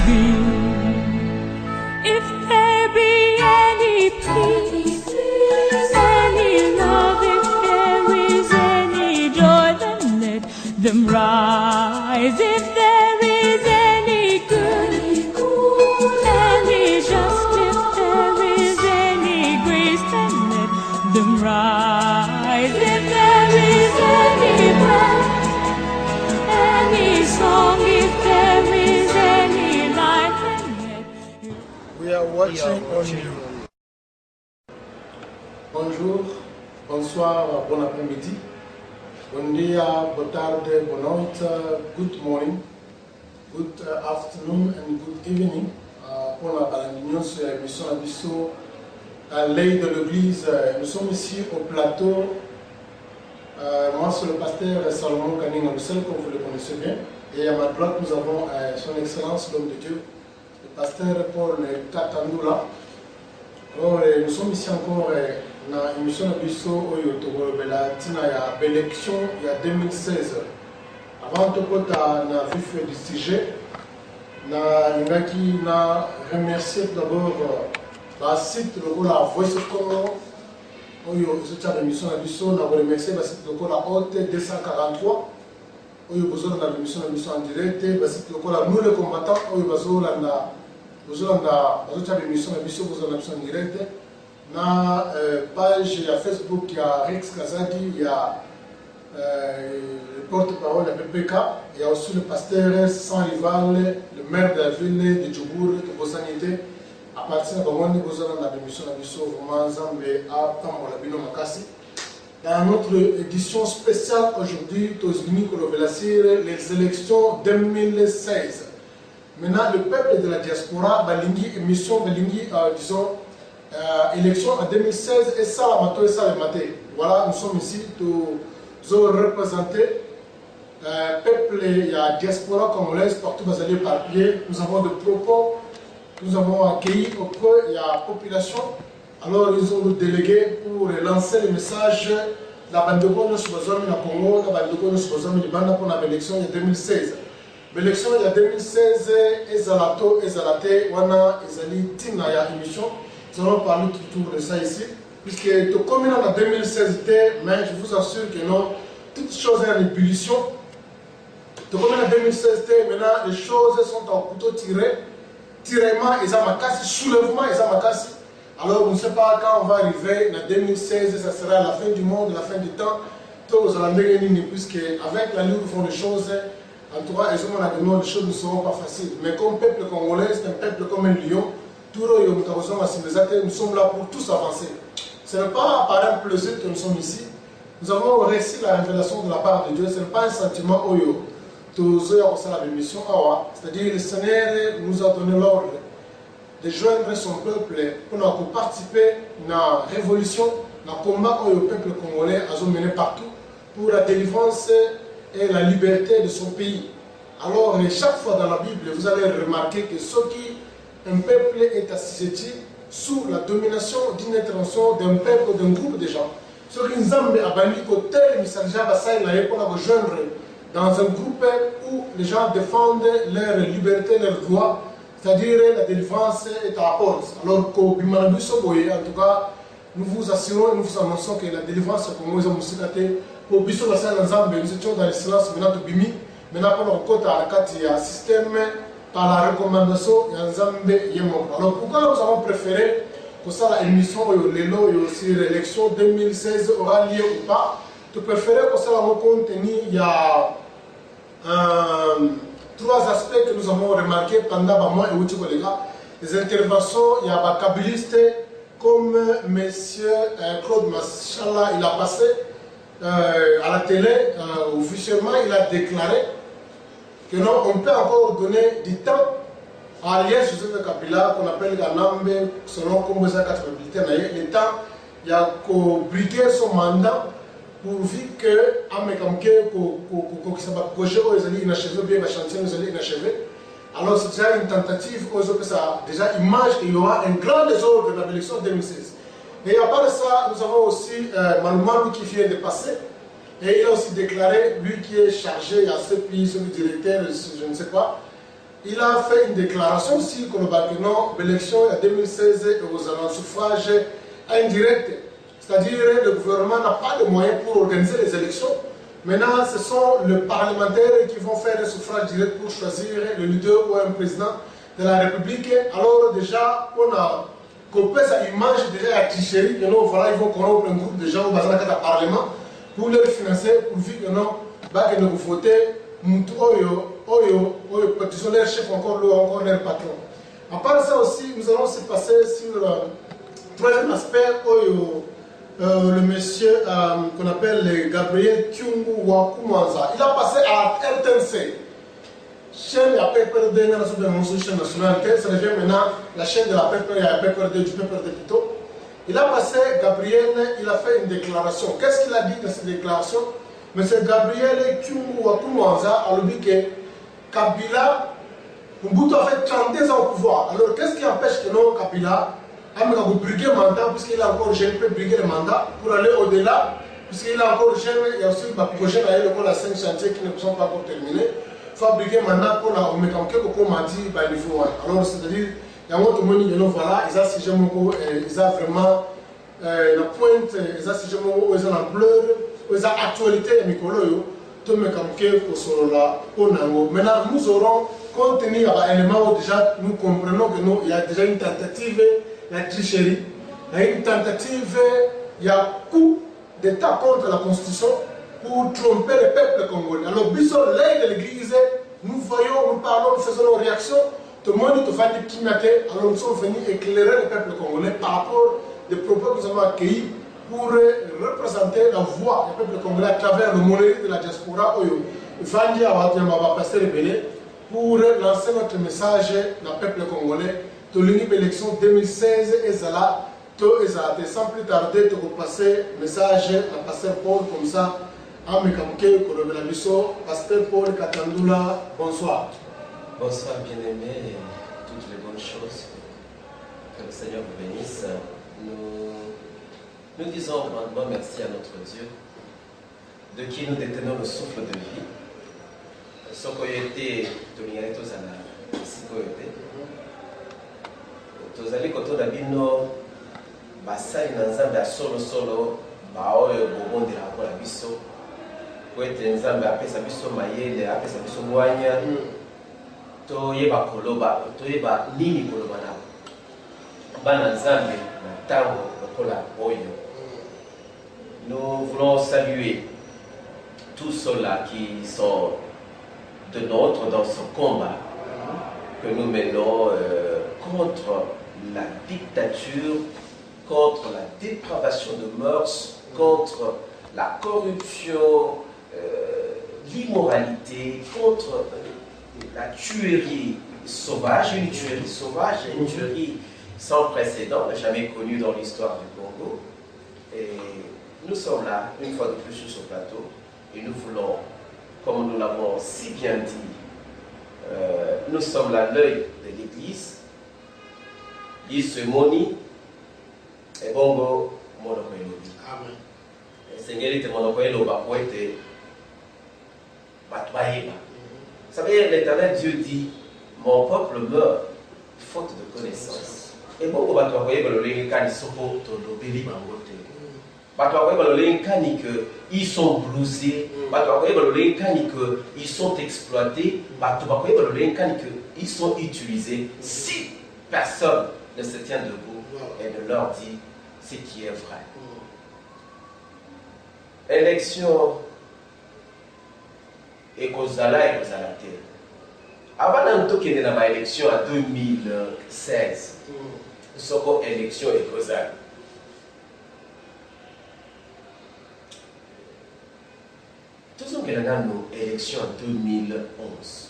thee. If there be any peace, any love, if there is any joy, then let them rise. If there is any good, any just, if there is any grace, then let them rise. If there is any breath, any song, if there is any life, then let we are watching on you. Bonjour, bonsoir, bon après-midi, bon dia, bonne tarde, bonne nuit, good morning, good afternoon and good evening. Pour la balandinion sur l'émission Abisso, l'œil de l'église, nous sommes ici au plateau. Moi, c'est le pasteur Salomon Kaning Roussel, comme vous le connaissez bien. Et à ma droite, nous avons son excellence, l'homme de Dieu, le pasteur Paul Katandoula. Alors, nous sommes ici encore dans l'émission Abisso, Tina, il y a l'élection, il y a 2016. Avant de na vif du sujet, na remercier d'abord le site de la Voice of Congo. Oyo soutient l'émission Abisso, na remercier le site de la Haute 243. Oyo besoin de l'émission Abisso en direct, le site de la Nous les combattants, oyo besoin de l'émission Abisso, besoin de l'émission en direct. Na page, il y a Facebook, il y a Rex Kazadi, il y a le porte-parole de PPK, il y a aussi le pasteur sans rival, le maire de la ville de Djoubour, de Bosanité. À partir de Bamwani, vous avez la démission de Abisso, vraiment, Zambé, à Tamolabino Makassi. Dans notre édition spéciale aujourd'hui, les élections 2016. Maintenant, le peuple de la diaspora, Balingi, émission Balingi, disons, élection en 2016, et ça, la mato, et ça, le maté. Voilà, nous sommes ici, nous représenter peuple, il y a diaspora congolaise, partout, vous allez par pied. Nous avons des propos. Nous avons accueilli auprès de la population. Alors, ils ont nous délégué pour lancer le message. La bande de Congo, la Congo, la bande de Congo, pour l'élection de 2016. L'élection de 2016, Ezalato, Ezalate, Wana, Ezali, Tina, il y a émission. Nous allons parler tout de ça ici. Puisque, comme il y a en 2016, mais je vous assure que non, toutes choses sont en ébullition. Comme il y a en 2016, maintenant, les choses sont en couteau tiré. Tirement, ils ont makasi, soulèvement, ils ont makasi. Alors, on ne sait pas quand on va arriver en 2016, ça sera la fin du monde, la fin du temps. Tous les Hollandais, puisque avec la lutte, ils font des choses. En tout cas, les choses ne seront pas faciles. Mais comme peuple congolais, c'est un peuple comme un lion. Nous sommes là pour tous avancer. Ce n'est pas par un plaisir que nous sommes ici. Nous avons reçu la révélation de la part de Dieu. Ce n'est pas un sentiment oyo. C'est-à-dire le Seigneur nous a donné l'ordre de joindre son peuple pour participer à la révolution, à la combat que le peuple congolais a mené partout pour la délivrance et la liberté de son pays. Alors, chaque fois dans la Bible, vous allez remarquer que un peuple est assujetti sous la domination d'une intervention d'un peuple ou d'un groupe de gens. Ce qui nous a banni côté le message pour rejoindre dans un groupe où les gens défendent leur liberté, leurs droits, c'est-à-dire la délivrance est à la porte. Alors qu'au Bimanabu Soboye, en tout cas, nous vous assurons et nous vous annonçons que la délivrance, comme nous avons cité, pour Bisso Bassan Nzambe, nous étions dans le silence maintenant de Bimi, maintenant pour notre côté à la carte, il y a un système par la recommandation, il y a Nzambe Yemok. Alors pourquoi nous avons préféré que ça, l'émission, l'élection 2016 aura lieu ou pas? Tu préférais que ça contenir, il y a trois aspects que nous avons remarqués pendant moi et Outi Kolega. Les interventions, il y a des kabbalistes comme M. Claude Machala, il a passé à la télé, officiellement, il a déclaré que non, on peut encore donner du temps à Alias Joseph Kabila, qu'on appelle Ganambe, selon comment ça a le temps, il y a qu'au briguer son mandat. Pourvu que ce projet est inachevé, bien le chantier est inachevé. Alors c'est déjà une tentative, ça déjà image qu'il y aura un grand désordre de l'élection 2016. Et à part de ça, nous avons aussi Malmalou qui vient de passer. Et il a aussi déclaré, lui qui est chargé à ce pays, celui directeur, je ne sais pas, il a fait une déclaration aussi que l'élection en 2016 est aux suffrage indirect. C'est-à-dire que le gouvernement n'a pas de moyens pour organiser les élections. Maintenant, ce sont les parlementaires qui vont faire le suffrage direct pour choisir le leader ou un président de la République. Alors déjà, on a coupé sa image déjà à tricherie. Que non, voilà, ils vont corrompre un groupe de gens au Parlement pour leur financer, pour dire que non, bah, que nous voter, disons leur chef encore leur patron. À part ça aussi, nous allons se passer sur le troisième aspect, le monsieur qu'on appelle Gabriel Kyungu Wakumanza. Il a passé à RTNC. Chaîne à PPRD, chaîne nationale, ça devient maintenant la chaîne de la PPRD, du PPRD plutôt. Il a passé, Gabriel, il a fait une déclaration. Qu'est-ce qu'il a dit dans cette déclaration? Monsieur Gabriel Kyungu Wakumanza a dit que Kabila, Mobutu a fait 32 ans au pouvoir. Alors qu'est-ce qui empêche que non, Kabila a briguer le mandat, puisqu'il est encore jeune, il peut briguer le mandat pour aller au-delà, puisqu'il est encore jeune, il y a aussi un projet d'ailleurs la 5 chantiers qui ne sont pas encore terminés. Il faut briguer le mandat pour la mécanique, comme on m'a dit, il faut. Alors c'est-à-dire, il y a un autre monde, voilà, ils ont si ils ont vraiment la pointe, ils ont si ils ont l'ampleur, ils ont l'actualité de Mikolo, tout le mécanique pour cela. Maintenant, nous aurons, compte tenu d'un élément où déjà nous comprenons que il y a déjà une tentative. La tricherie, il y a une tentative, il y a un coup d'État contre la Constitution pour tromper le peuple congolais. Alors, Bissot, l'aide de l'Église, nous voyons, nous parlons, nous faisons nos réactions, tout le monde est fait qui m'attend. Alors, nous sommes venus éclairer le peuple congolais par rapport aux propos que nous avons accueillis pour représenter la voix du peuple congolais à travers le monolithe de la diaspora, pour lancer notre message dans le peuple congolais. L'élection 2016 est là, sans plus tarder, tu peux passer le message à Pasteur Paul comme ça, à Mekamke, Kolobelabiso, Pasteur Paul Katandoula, bonsoir. Bonsoir bien-aimés et toutes les bonnes choses. Que le Seigneur vous bénisse. Nous disons grandement merci à notre Dieu, de qui nous détenons le souffle de vie. Ce qui a été, tozali kotoda bino basali na nzambe ya solo baoyo bobondela kola biso po ete nzambe apesa biso mayele apesa biso mwanya toyeba koloba toyeba nini koloba na bana nzambe na ntango lokola oyo. Nous voulons saluer tous ceux-là qui sont de nôtres dans ce combat que nous menons contre la dictature, contre la dépravation de mœurs, contre la corruption, l'immoralité, contre la tuerie sauvage, une tuerie sans précédent, jamais connue dans l'histoire du Congo. Et nous sommes là, une fois de plus sur ce plateau, et nous voulons, comme nous l'avons si bien dit, nous sommes là l'œil de l'Église. Moni et bongo monokoelobi. Amen. Seigneur te monokoeloba poete batbaïba. Ça veut dire l'Éternel Dieu dit, mon peuple meurt faute de connaissance. Et bongo batbaïba le lingani sopo tolobeli bangote. Batbaïba le lingani que ils sont blousés. Batbaïba le lingani que ils sont exploités. Batbaïba le lingani que ils sont utilisés. Si personne ne se tient debout et ne leur dit ce qui est vrai. Élection et Kozala et Kozalate. Avant d'entrer dans ma élection en 2016, nous avons élection et Kozala. Tout ce que nous avons élection en 2011.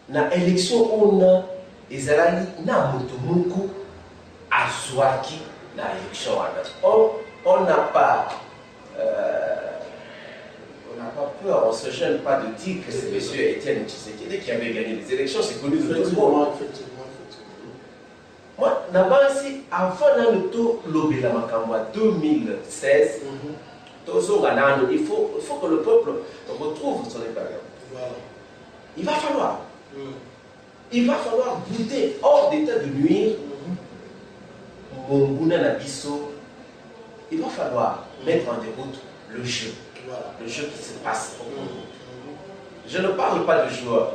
Dans l'élection, on a ezalali na moto moko azwaki na élection on n'a pas peur, on ne se gêne pas de dire que c'est M. Étienne Tshisekedi qui avait gagné les élections, c'est connu de tout le monde. Moi, avant de lobby en 2016, il faut que le peuple retrouve son épargne. il va falloir. Il va falloir goûter hors d'état de nuire. Il va falloir mettre en déroute le jeu. Le jeu qui se passe au Congo. Je ne parle pas de joueurs.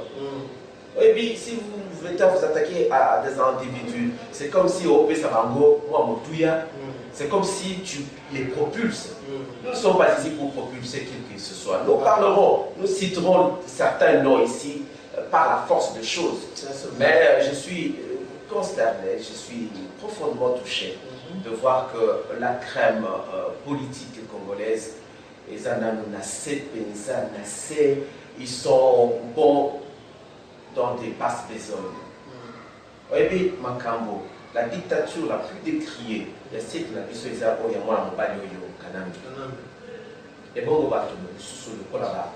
Et puis, si vous venez vous attaquer à des individus, c'est comme si au Sabango ou à Motouya, c'est comme si tu les propulses. Nous ne sommes pas ici pour propulser qui que ce soit. Nous parlerons, nous citerons certains noms ici par la force des choses. Mais je suis consterné, je suis profondément touché de voir que la crème politique congolaise, ils sont bons dans des basses besognes. Et puis, Makambo, la dictature la plus décriée, c'est que la mission est à Oyama, Mobalioyo, Kanami. Et bon, on va sous le col là,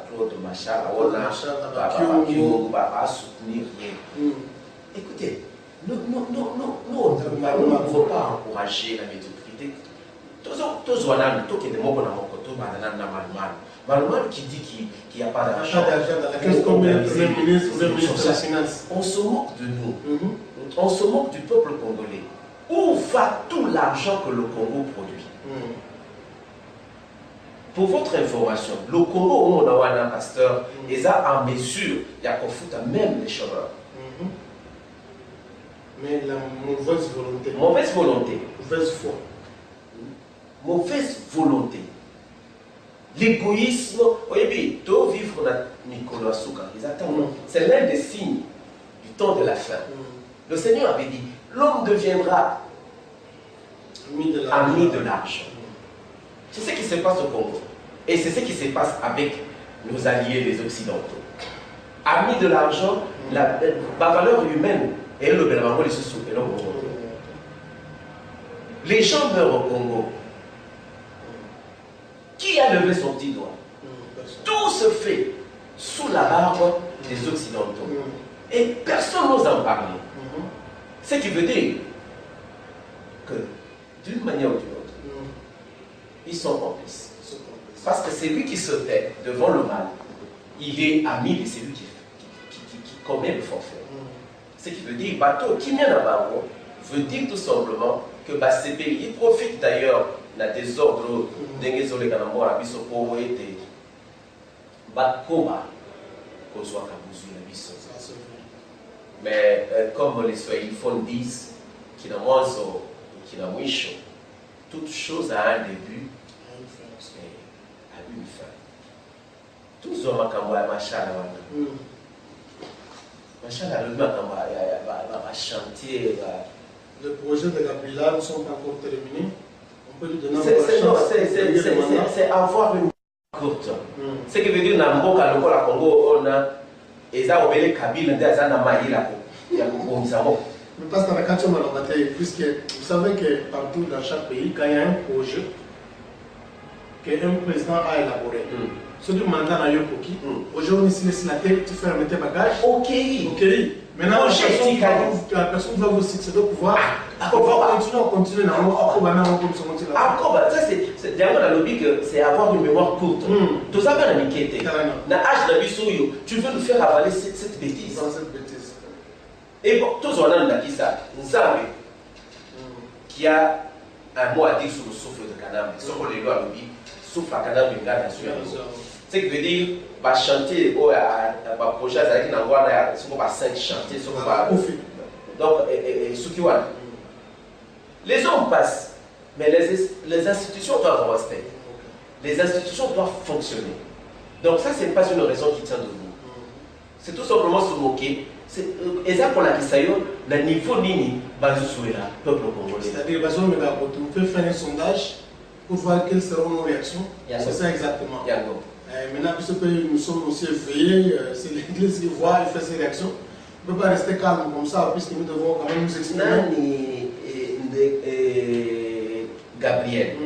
Claude Machar, on va soutenir rien. Écoutez, nous ne pouvons pas encourager la médiocrité. Tous qui dit qu'il n'y a pas d'argent. On se moque de nous. On se moque du peuple congolais. Où va tout l'argent que le Congo produit? Pour votre information, le Congo, où on a un pasteur, ils ont en mesure, il y a qu'on fout même les chômeurs. Mais la mauvaise volonté. Mauvaise volonté. Mauvaise foi. Mauvaise volonté. L'égoïsme, oui, de vivre dans Nicolas Souka, c'est l'un des signes du temps de la fin. Le Seigneur avait dit, l'homme deviendra ami de l'argent. C'est ce qui se passe au Congo. Et c'est ce qui se passe avec nos alliés les Occidentaux. Amis de l'argent, la valeur humaine, et le Bélamango, les sous et le Congo. Les gens meurent au Congo. Qui a levé son petit doigt? Tout se fait sous la barbe des Occidentaux. Et personne n'ose en parler. Ce qui veut dire que, d'une manière ou d'une autre, ils sont complices. Parce que c'est lui qui se tait devant le mal. Il est ami de celui qui commet le forfait. Ce qui veut dire, bateau qui vient à veut dire tout simplement que ces pays, ils profitent d'ailleurs d'un désordre d'Engezole Kanamora, Bisopo, et Bakoba, Kozwa Kabuzu, la Biso. Mais comme les Swahiliphones disent, qui n'a moins qui n'a moins chaud, toute chose a un début et a une fin. Tous les hommes qui machala, machala, le mec va chanter. Les projets de Gabriela ne sont pas encore terminés. On peut lui donner un c'est avoir une courte. Ce qui veut dire que dans le Congo, on a et ça obéit Kabila dans la maïla. Mais parce que puisque vous savez que partout dans chaque pays, quand il y a un projet qu'un président a élaboré, c'est du mandat à Yokoki. Aujourd'hui, si les sénateurs, tu fais remettre tes bagages. Ok. Maintenant, la personne va vous succéder de pouvoir. Continuer encore, ça c'est derrière la lobby que c'est avoir une mémoire courte. Tout ça va m'inquiéter. Dans l'âge de Bissoyo, tu veux nous faire avaler cette bêtise. Et bon, tous on a qui ça, Nzambe, qui a un mot à dire sur le souffle de Kanam. Ce qu'on les lois lobby, souffle à Kanam, il garde sur ce qui veut dire, va chanter, va projet avec Nangwana, ce qu'on va 5 chanter, ce qu'on va. Donc, Sukiwan. Les hommes passent, mais les institutions doivent rester. Les institutions doivent fonctionner. Donc ça, ce n'est pas une raison qui tient debout. C'est tout simplement se moquer. Et ça, pour la Kisayo, le niveau Nini, Bazousouela, peuple congolais. C'est-à-dire, on peut faire un sondage pour voir quelles seront nos réactions. C'est ça exactement. Maintenant, puisque nous sommes aussi éveillés, c'est l'Église qui voit et fait ses réactions. On ne peut pas rester calme comme ça, puisque nous devons quand même nous exprimer. Gabriel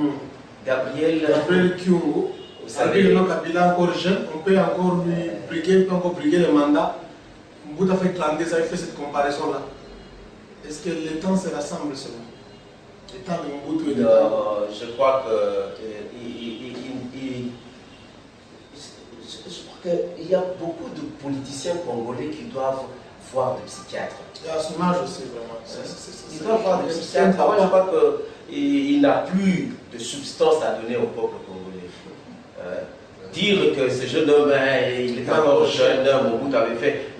Kyungo, avec le nom Kabila encore jeune, on peut encore lui briguer, le mandat. Mbouta fait clandestin, il fait cette comparaison-là. Est-ce que les temps se rassemblent seulement? Les temps de Mbouta et les temps. Je crois que qu'il y a beaucoup de politiciens congolais qui doivent voir des psychiatres. Il y a son âge aussi, vraiment. Ils doivent voir des psychiatres. Moi, je crois qu'il n'a plus de substance à donner au peuple congolais. Dire que ce jeune homme, il est encore jeune, Mobutu avait fait.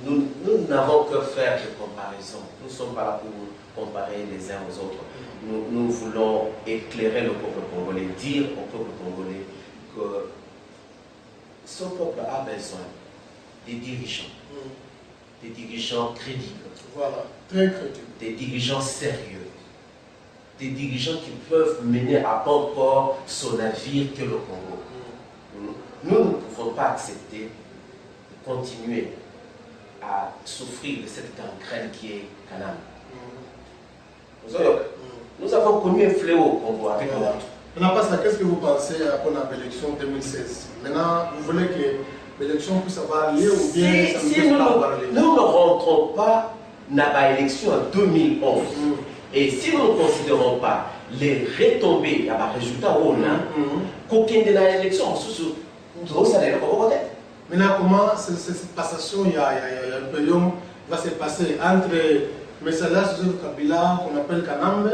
Nous n'avons que faire de comparaison. Nous ne sommes pas là pour comparer les uns aux autres. Nous voulons éclairer le peuple congolais, dire au peuple congolais que son peuple a besoin des dirigeants crédibles, voilà, très crédibles, des dirigeants sérieux, des dirigeants qui peuvent mener à bon port son navire que le Congo. Nous ne pouvons pas accepter de continuer à souffrir de cette gangrène qui est Kanam. Nous avons connu un fléau au Congo avec le Mobutu. Maintenant, Pasteur, qu'est-ce que vous pensez après l'élection 2016? Maintenant, vous voulez que l'élection puisse avoir lieu ou bien ça ne puisse pas avoir lieu? Nous ne rentrons pas dans l'élection en 2011. Et si nous ne considérons pas les retombées à résultat où on a, qu'aucune de l'élection, maintenant, comment cette passation, il y a un période va se passer entre Messala Joseph Kabila, qu'on appelle Kanambe,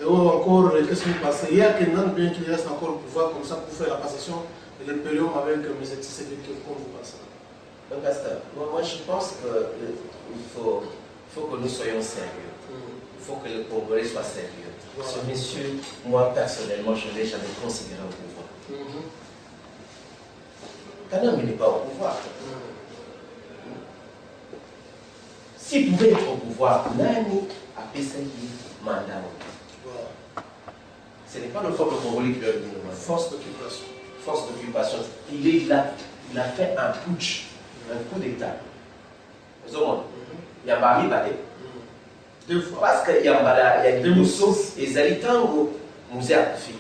et encore, qu'est-ce que vous pensez? Il y a quelqu'un bien qui reste encore au pouvoir comme ça pour faire la passation de l'impérium avec M. Tshisekedi, comme vous pensez? Pasteur, moi je pense qu'il faut que nous soyons sérieux. Il faut que le Congolais soit sérieux. Voilà. Ce monsieur, moi personnellement, je ne l'ai jamais considéré au pouvoir. Kanambe n'est pas au pouvoir. S'il pouvait être au pouvoir, Nani a fait mandat. Ce n'est pas le peuple congolais qui lui a donné le mandat. Force d'occupation. Force d'occupation. Il a fait un putsch, un coup d'État. Vous avez il y a Marie Badé. Parce qu'il y a des mousseaux et Zalitango, Musée à Kofi.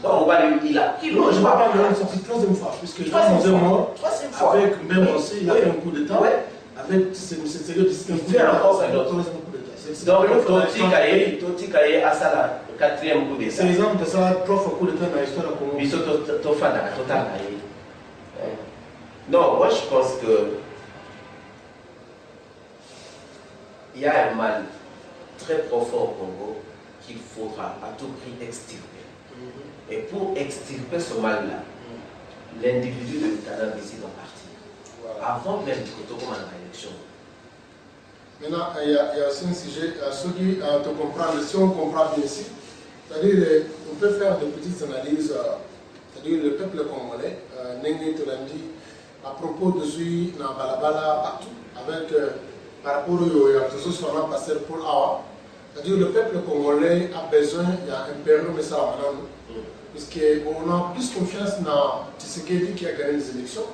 Donc, il a pris le. Non, je ne parle pas de la troisième fois, puisque je pense que mort. Troisième fois. Avec même aussi, il a fait un coup d'État. Avec cette série de systèmes. Il fait encore un autre coup d'État. Donc, le Toti Kaye a ça là, le quatrième coup d'État. C'est l'exemple de ça, trois fois coup d'État dans l'histoire de Congo. Mais c'est total. Non, moi je pense que il y a un mal très profond au Congo qu'il faudra à tout prix extirper. Et pour extirper ce mal-là, l'individu de Kanambe décide d'en partir. Voilà. Avant même que tu commences l'élection. Maintenant, il y a aussi un sujet, ceux qui te comprennent, si on comprend bien ici, c'est-à-dire on peut faire des petites analyses, c'est-à-dire le peuple congolais, Nengi Tolandi, à propos de celui dans Balabala partout, avec par rapport à tout ce qu'on a passé pour Awa, c'est-à-dire le peuple congolais a besoin, il y a un période de ça maintenant, puisqu'on a plus confiance dans Tshisekedi qui a gagné les élections.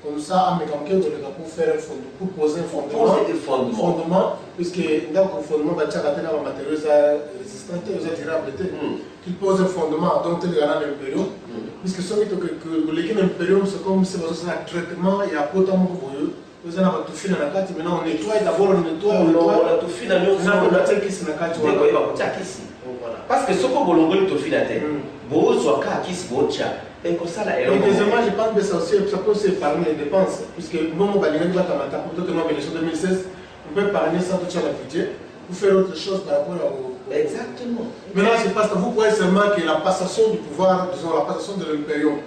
Comme ça, à Mekamke, pour faire un fondement, pour poser un fondement, puisque dans le fondement, il y a des matériaux résistants, durables, qu'il pose un fondement, donc il y a un impérium, puisque ce que l'impérium, c'est comme si vous avez un traitement, il y a autant de vous. Vous avez tout fini dans la carte, maintenant on nettoie, d'abord on nettoie, on a tout fini dans la carte, parce que ce que vous avez tout fini, vous avez et deuxièmement, je pense que ça peut aussi épargner les dépenses, puisque nous, pour 2016, on peut épargner ça tout le budget pour faire autre chose par rapport au. Exactement. Maintenant, c'est parce que vous voyez seulement que la passation du pouvoir, disons la passation de l'impérium.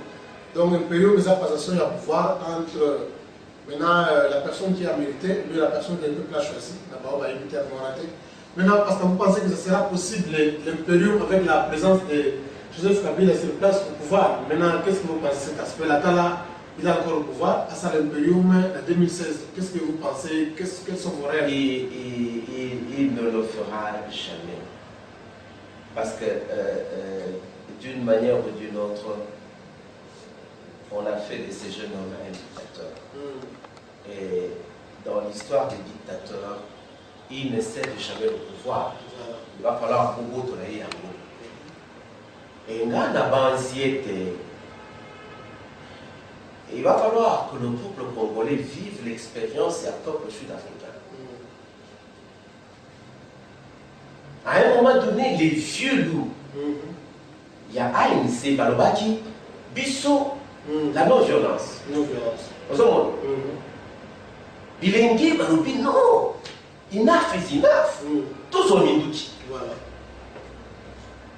Donc, l'impérium, c'est la passation du pouvoir entre maintenant la personne qui a mérité, lui, la personne que le peuple a choisi, d'abord, va éviter à rater. Maintenant, parce que vous pensez que ce sera possible, l'impérium, avec la présence de Joseph Kabila sur place au pouvoir. Maintenant, qu'est-ce que vous pensez de cet aspect-là? Il a encore au pouvoir, à ça l'impérium en 2016. Qu'est-ce que vous pensez? Quels sont vos rêves? Il ne le fera jamais. Parce que d'une manière ou d'une autre, on a fait de ces jeunes hommes un dictateur. Et dans l'histoire des dictateurs, ils ne cèdent jamais le pouvoir. Il va falloir que vous tourniez en gros. Et il va falloir que le peuple congolais vive l'expérience et attende le sud-africain. À un moment donné, les vieux loups, il y a ANC, Balobaki, Bisso, La non-violence. Vous avez Bilingue, non. Enough is enough. Tous ont mis d'outils.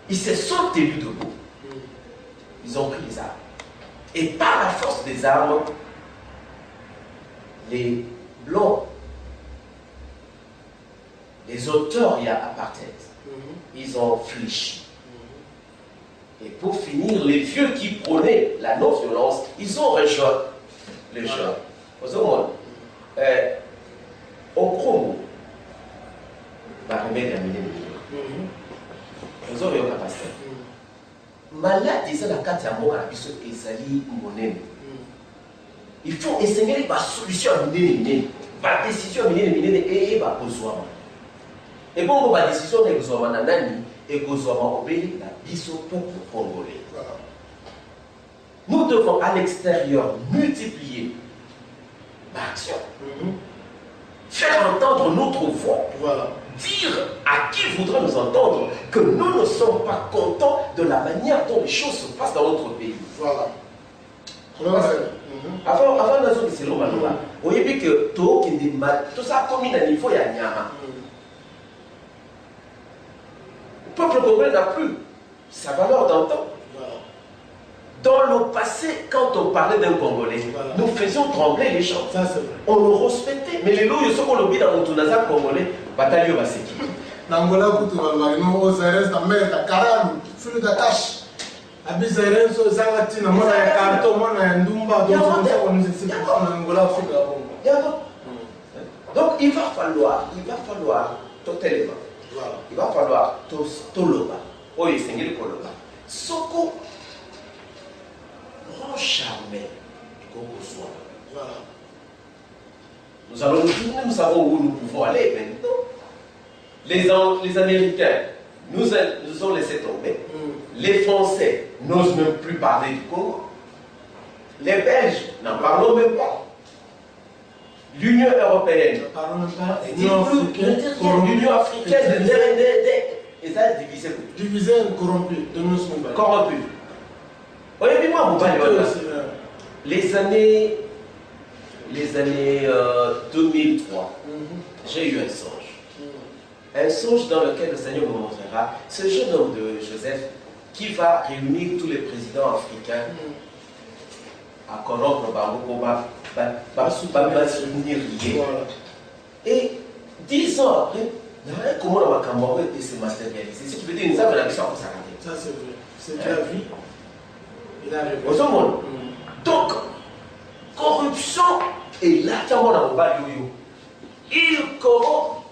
Ils se sont tenus debout. Ils ont pris les armes. Et par la force des armes, les blancs, les auteurs il y a apartheid, ils ont fléchi. Et pour finir, les vieux qui prônaient la non-violence, ils ont rejoint les jeunes. Aux hommes, au promo, ma remède à mille. Aux hommes, il y a un pasteur. Malade, ils ont la carte à moi, ils sont ezali monnaie. Il faut essayer la solution à mine, la décision à mine et la besoin. Et bon, la décision est besoin de nani et besoin d'obéir la biso peuple congolais. Nous devons à l'extérieur multiplier l'action, faire entendre notre voix, dire à qui voudra nous entendre que nous ne sommes pas contents de la manière dont les choses se passent dans notre pays. Avant de se dire, on a vu que tout ça a commis à niveau à Nyama. Le peuple congolais n'a plus sa valeur d'antan. Dans le passé, quand on parlait d'un Congolais, nous faisions trembler les gens. On le respectait. Mais les loups, ils sont dans le Tunaza congolais, bataillon va s'équiper. Nangola, vous avez la mer, la Karalu, flux d'attache. Abizaren, so Zangati, Namona, Karto, Mona, Ndumba, donc donc il va falloir totalement. Il va falloir Toloba. Oui, c'est le Koloba. Soko. Jamais nous allons nous savons où nous pouvons aller maintenant. Les Américains nous ont laissé tomber. Les Français n'osent même plus parler du Congo. Les Belges n'en parlons même pas. L'Union européenne, l'Union africaine, et ça divisé, corrompu, corrompu. Les années 2003, j'ai eu un songe. Un songe dans lequel le Seigneur me montrera ce jeune homme de Joseph qui va réunir tous les présidents africains à corrompre et 10 ans après, il y a comment on va camorrer et se matérialiser. Ce qui veut dire une âme à la mission. Ça c'est vrai. C'est déjà vu. Il a rêvé. Donc, corruption est là dans le bas de Yoyo. Il corrompt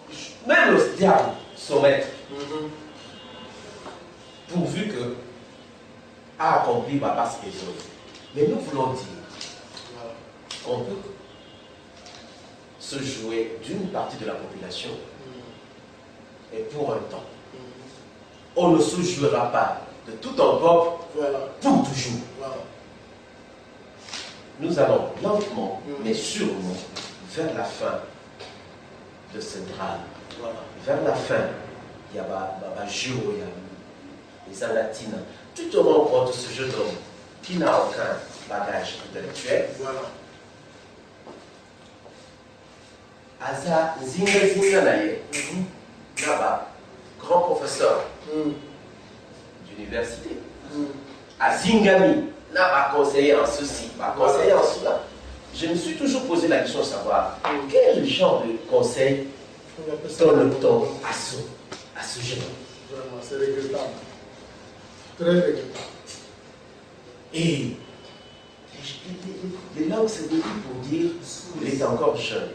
même le diable, son maître. Pourvu que a accompli ma passe et choses. Mais nous voulons dire qu'on peut se jouer d'une partie de la population et pour un temps. On ne se jouera pas de tout un peuple pour toujours. Nous allons lentement, mais sûrement, vers la fin de ce drame. Vers la fin, il y a Bajo, il y a les Alatines. Tu te rends compte de ce jeune homme qui n'a aucun bagage intellectuel. Aza Zinga Naye, Naba, grand professeur d'université. Azingami, Naba conseiller en ceci, conseiller en cela. Je me suis toujours posé la question de savoir quel genre de conseil donne-t-on à ce jeune homme. Vraiment, c'est regrettable. Très regrettable. Et là où c'est venu pour dire qu'il est encore jeune.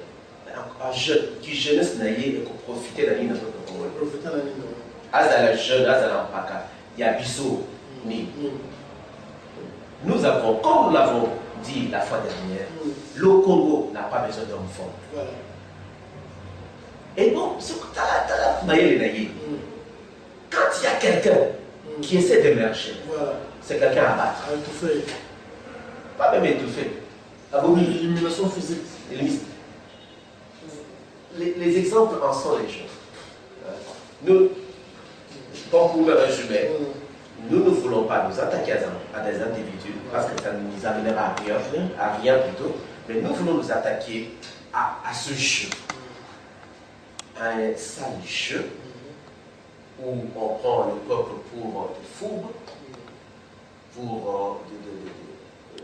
Un jeune qui jeunesse naïe et qu'on profite de la ligne de notre Congolais. Profiter de la ligne. Azala jeune, Azala Mpaka, Yabiso, Ni. Nous avons, comme nous l'avons dit la fois dernière, le Congo n'a pas besoin d'enfants. Voilà. Et bon, quand il y a quelqu'un qui essaie d'émerger, c'est quelqu'un à battre. À étouffer. Pas même étouffer. L'élimination physique. Les exemples en sont les choses. Nous, comme pour le résumer, nous ne voulons pas nous attaquer à des individus parce que ça ne nous amènera à rien plutôt, mais nous voulons nous attaquer à ce jeu, à un sale jeu où on prend le peuple pour des fourbes, pour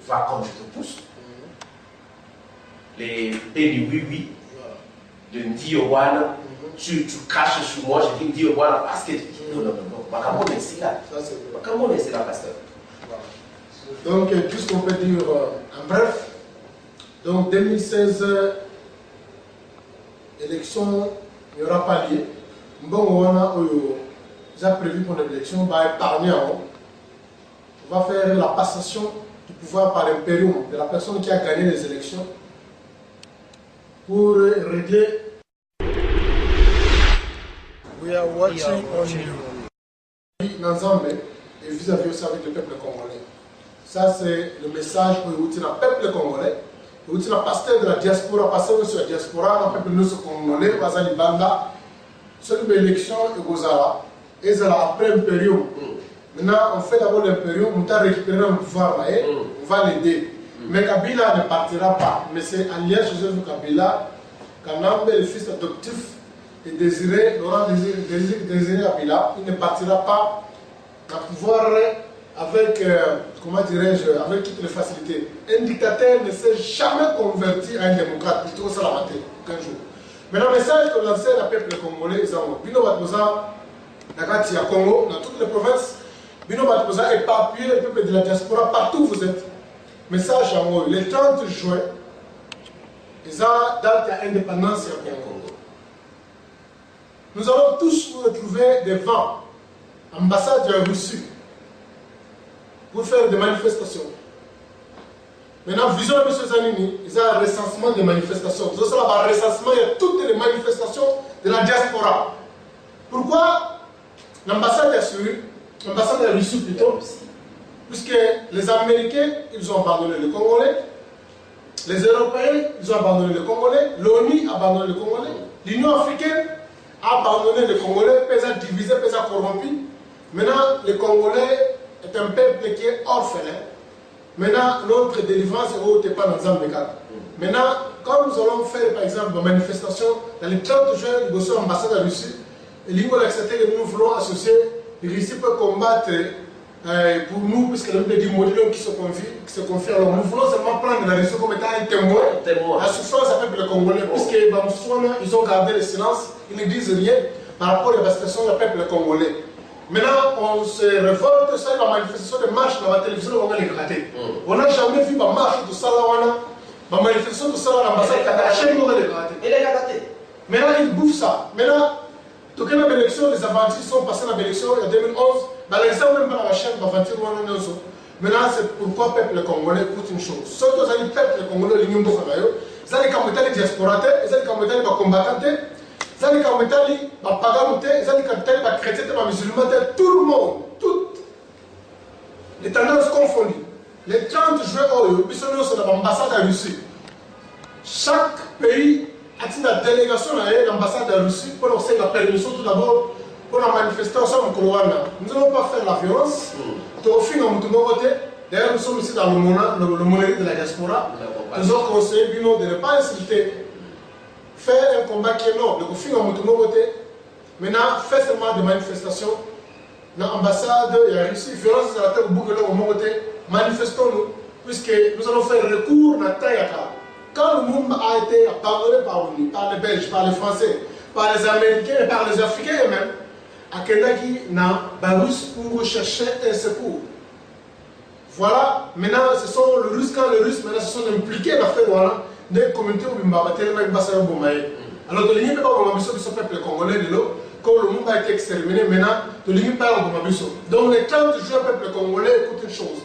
voir comme je te pousse. Les Béni oui, de Ndiowana, tu craches sur moi, je dis Ndiowana parce que non. Macamon est là. Macamon est là, pasteur. Donc, tout ce qu'on peut dire en bref, donc 2016, élection, il n'y aura pas lieu. Bon, on a prévu pour l'élection, on va épargner. On va faire la passation du pouvoir par l'impérium de la personne qui a gagné les élections pour régler. We are watching on you. N'ensemble et vis-à-vis aussi avec le peuple congolais. Ça, c'est le message pour le peuple congolais. Le pasteur de la diaspora, pasteur de la diaspora, le peuple congolais, Bazali Banda, celui de l'élection et Gozala, et c'est après l'impérium. Maintenant, on fait d'abord l'impérium, on a récupéré le pouvoir, on va l'aider. Mais Kabila ne partira pas. Mais c'est Alias Joseph Kabila, Kanambe, le fils adoptif, et Désiré, Laurent Désiré Kabila, il ne partira pas à pouvoir avec, comment dirais-je, avec toutes les facilités. Un dictateur ne s'est jamais converti à un démocrate, plutôt ça l'a maté, aucun jour. Maintenant, le message que lancé le peuple congolais, c'est Bino Batboza, Nakati à Congo, dans toutes les provinces, Bino Batboza éparpillé le peuple de la diaspora partout où vous êtes. Message à moi, le 30 juin, ils ont date d'indépendance au Congo. Nous allons tous nous retrouver devant l'ambassade de la Russie pour faire des manifestations. Maintenant, vision de M. Zanini, ils ont un recensement des manifestations. Vous avez un recensement de toutes les manifestations de la diaspora. Pourquoi l'ambassade de la Russie plutôt, puisque les Américains, ils ont abandonné le Congolais, les Européens, ils ont abandonné le Congolais, l'ONU a abandonné le Congolais, l'Union africaine a abandonné le Congolais, pesa divisé, pesa corrompu. Maintenant, le Congolais est un peuple qui est orphelin. Maintenant, notre délivrance est au pas dans Zambéka. Maintenant, quand nous allons faire, par exemple, une manifestation dans le 30 juin, nous sommes ambassade de la Russie, et l'Union accepté que nous voulons associer, la Russie peut combattre pour nous, puisque le dit modèle qui se confie. Alors, nous voulons seulement prendre la Russie comme étant un témoin. La souffrance avec le Congolais, puisque ils ont gardé le silence, ils ne disent rien par rapport à la situation du peuple congolais. Maintenant, on se révolte sur la manifestation de marche dans la télévision, on va les gratter. On n'a jamais vu ma marche de Salawana, ma manifestation de Salawana, l'ambassade de chaîne, on va les gratter. Et les gratter. Maintenant, ils bouffent ça. Maintenant, toutes les élections, les aventures sont passées dans l'élection en 2011. L'élection, même pas la chaîne, l'aventure, on a un maintenant, c'est pourquoi le peuple congolais écoute une chose. Surtout, le peuple congolais, les gens ils ont les diasporates, ils ont les combattants. Zali Kametali, Pagamute, Zali Kametali, chrétien, musulman, tout le monde, toutes les tendances confondues. Le 30 juin, nous sommes dans l'ambassade de Russie. Chaque pays a une délégation à l'ambassade de Russie pour lancer la permission tout d'abord pour la manifestation en Koloana. Nous n'allons pas faire la violence. D'ailleurs, nous sommes ici dans le monnaie de la diaspora. Nous avons conseillé Bino de ne pas insulter. Faire un combat qui est non, le conflit en Motomobote. Maintenant, faire seulement des manifestations dans l'ambassade, il y a Russie, violence à la terre au bout de l'Omobote. Manifestons-nous, puisque nous allons faire recours dans Tayaka. Quand le monde a été abandonné par les Belges, par les Français, par les Américains et par les Africains eux-mêmes, à Kenaki, dans Barus pour chercher un secours. Voilà, maintenant, ce sont le Russe, quand les Russes maintenant se sont impliqués dans l'affaire, voilà. Des communautés où il alors, de l'Union pas ce peuple congolais, quand le monde a été exterminé, maintenant, de l'Union pas donc, les 30 juin, le peuple congolais écoute une chose.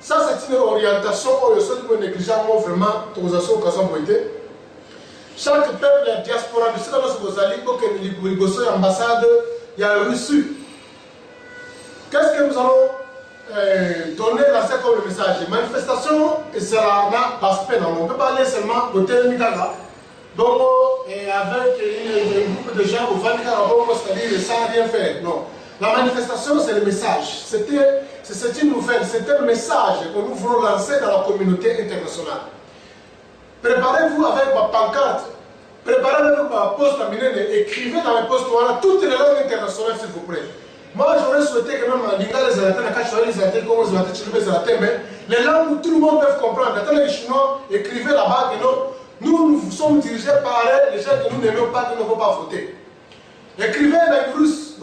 Ça, c'est une orientation, où le seul qui est négligeable, vraiment, autorisation au Kazamboïté. Chaque peuple, la diaspora, de ce que nous avons dit, il y a l'ambassade, il y a la Russie. Qu'est-ce que nous allons donner là, c'est comme le message. Les manifestations, c'est là, on ne peut pas aller seulement au Télémikala. Donc, avec un groupe de gens au Vanikara, c'est-à-dire sans rien faire. Non. La manifestation, c'est le message. C'est une nouvelle, c'est un message que nous voulons lancer dans la communauté internationale. Préparez-vous avec ma pancarte, préparez-vous avec ma poste à Minene, écrivez dans mes postes toutes les langues internationales, s'il vous plaît. Moi, j'aurais souhaité que même les langues où tout le monde peut comprendre. Les Chinois, écrivez là-bas que nous sommes dirigés par les gens que nous n'aimons pas, qui ne vont pas voter. Écrivez dans le russe,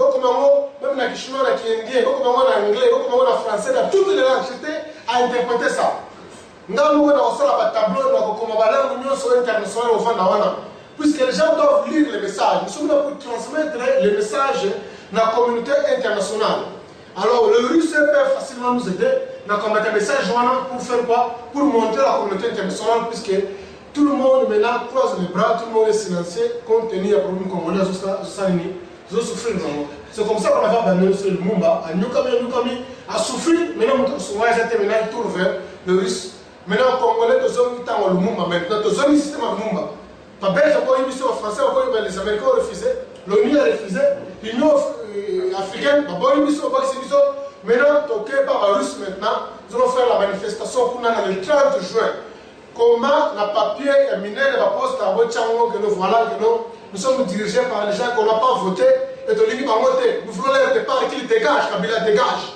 même dans le chinois, dans l'indien, dans l'anglais, dans le français, dans toutes les langues, j'étais à interpréter ça. Nous avons un tableau, puisque les gens doivent lire les messages. Nous sommes là pour transmettre les messages dans la communauté internationale. Alors, le russe peut facilement nous aider dans le message pour faire quoi? Pour montrer la communauté internationale, puisque tout le monde maintenant croise les bras, tout le monde est silencieux, compte tenu du problème congolais, c'est comme ça qu'on avait abandonné le Mumba, à Nukami, à souffrir, maintenant il tourne vers le russe. Maintenant, les Congolais, ils ont le Mumba maintenant, ils ont le système de Mumba. Les Belges ont eu les Français, les Américains ont refusé, l'ONU a refusé, l'Union africaine, ils ont eu les maintenant, toqué par les Russes maintenant, nous allons faire la manifestation pour le 30 juin. Comment la papier est miné de la poste à Wotchango, que nous voilà, que nous sommes dirigés par les gens qu'on n'a pas voté, et de l'Union à voter. Nous voulons leur départ qu'ils dégagent, Kabila dégage.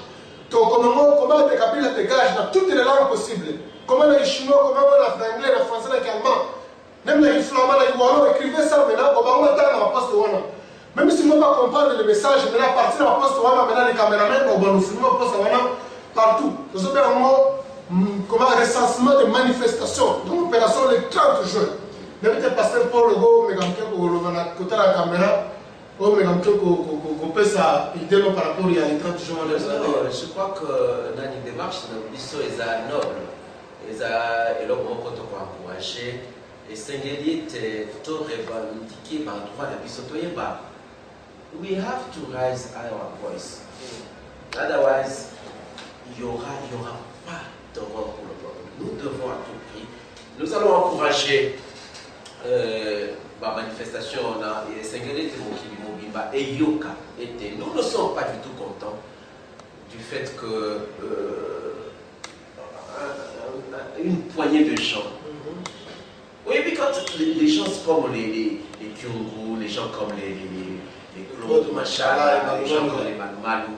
Donc, comment Kabila dégage dans toutes les langues possibles. Comment les Chinois, comment l'anglais, le français, l'allemand, même les flamands, les wallons, écrivez ça maintenant, comment on attend la poste Wana. Même si on ne peut pas comprendre le message, maintenant, à partir de la poste Wana, maintenant les caméramans, on va nous filmer la poste Wana partout. Nous avons un mot, comme un recensement de manifestations, d'une opération le 30 juin. Même si le pasteur Paul Legault, mais comme côté de la caméra, mais comme peut ça idée par rapport à les 30 juin. Je crois que dans une démarche, nous sommes nobles. Et là, on peut encourager. Et Sengeli est tout revendiqué par le droit de Bissotoyeba. We have to raise our voice. Otherwise, il n'y aura pas de rôle pour le peuple. Nous devons à tout prix. Nous allons encourager la manifestation. Et Sengeli était Mokili et Yoka était. Nous ne sommes pas du tout contents du fait que une poignée de gens. Oui, mais quand les gens comme les Kyungu, les gens comme les Claude Machala, les gens comme les Malou,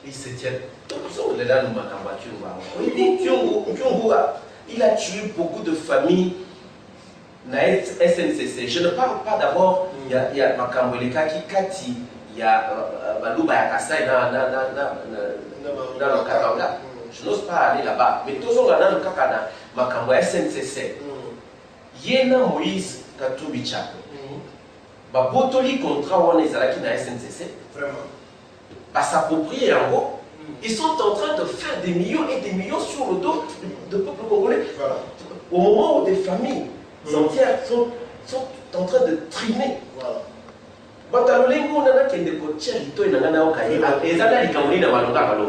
ils se tiennent. Oui, mais Kyungu, il a tué beaucoup de familles dans SNCC. Je ne parle pas d'abord, il y a Makambweleka Kati, il y a Malouba Yakasai dans le Katanga. Je n'ose pas aller là-bas. Mais tous on a dans le Kakana, Makambwa SNCC. Yena Moïse Katumbi Chako. Botoli contrat on est à la SNCC. Vraiment. S'approprier en gros. Ils sont en train de faire des millions et des millions sur le dos du peuple congolais. Voilà. Au moment où des familles entières sont en train de trimer. Voilà.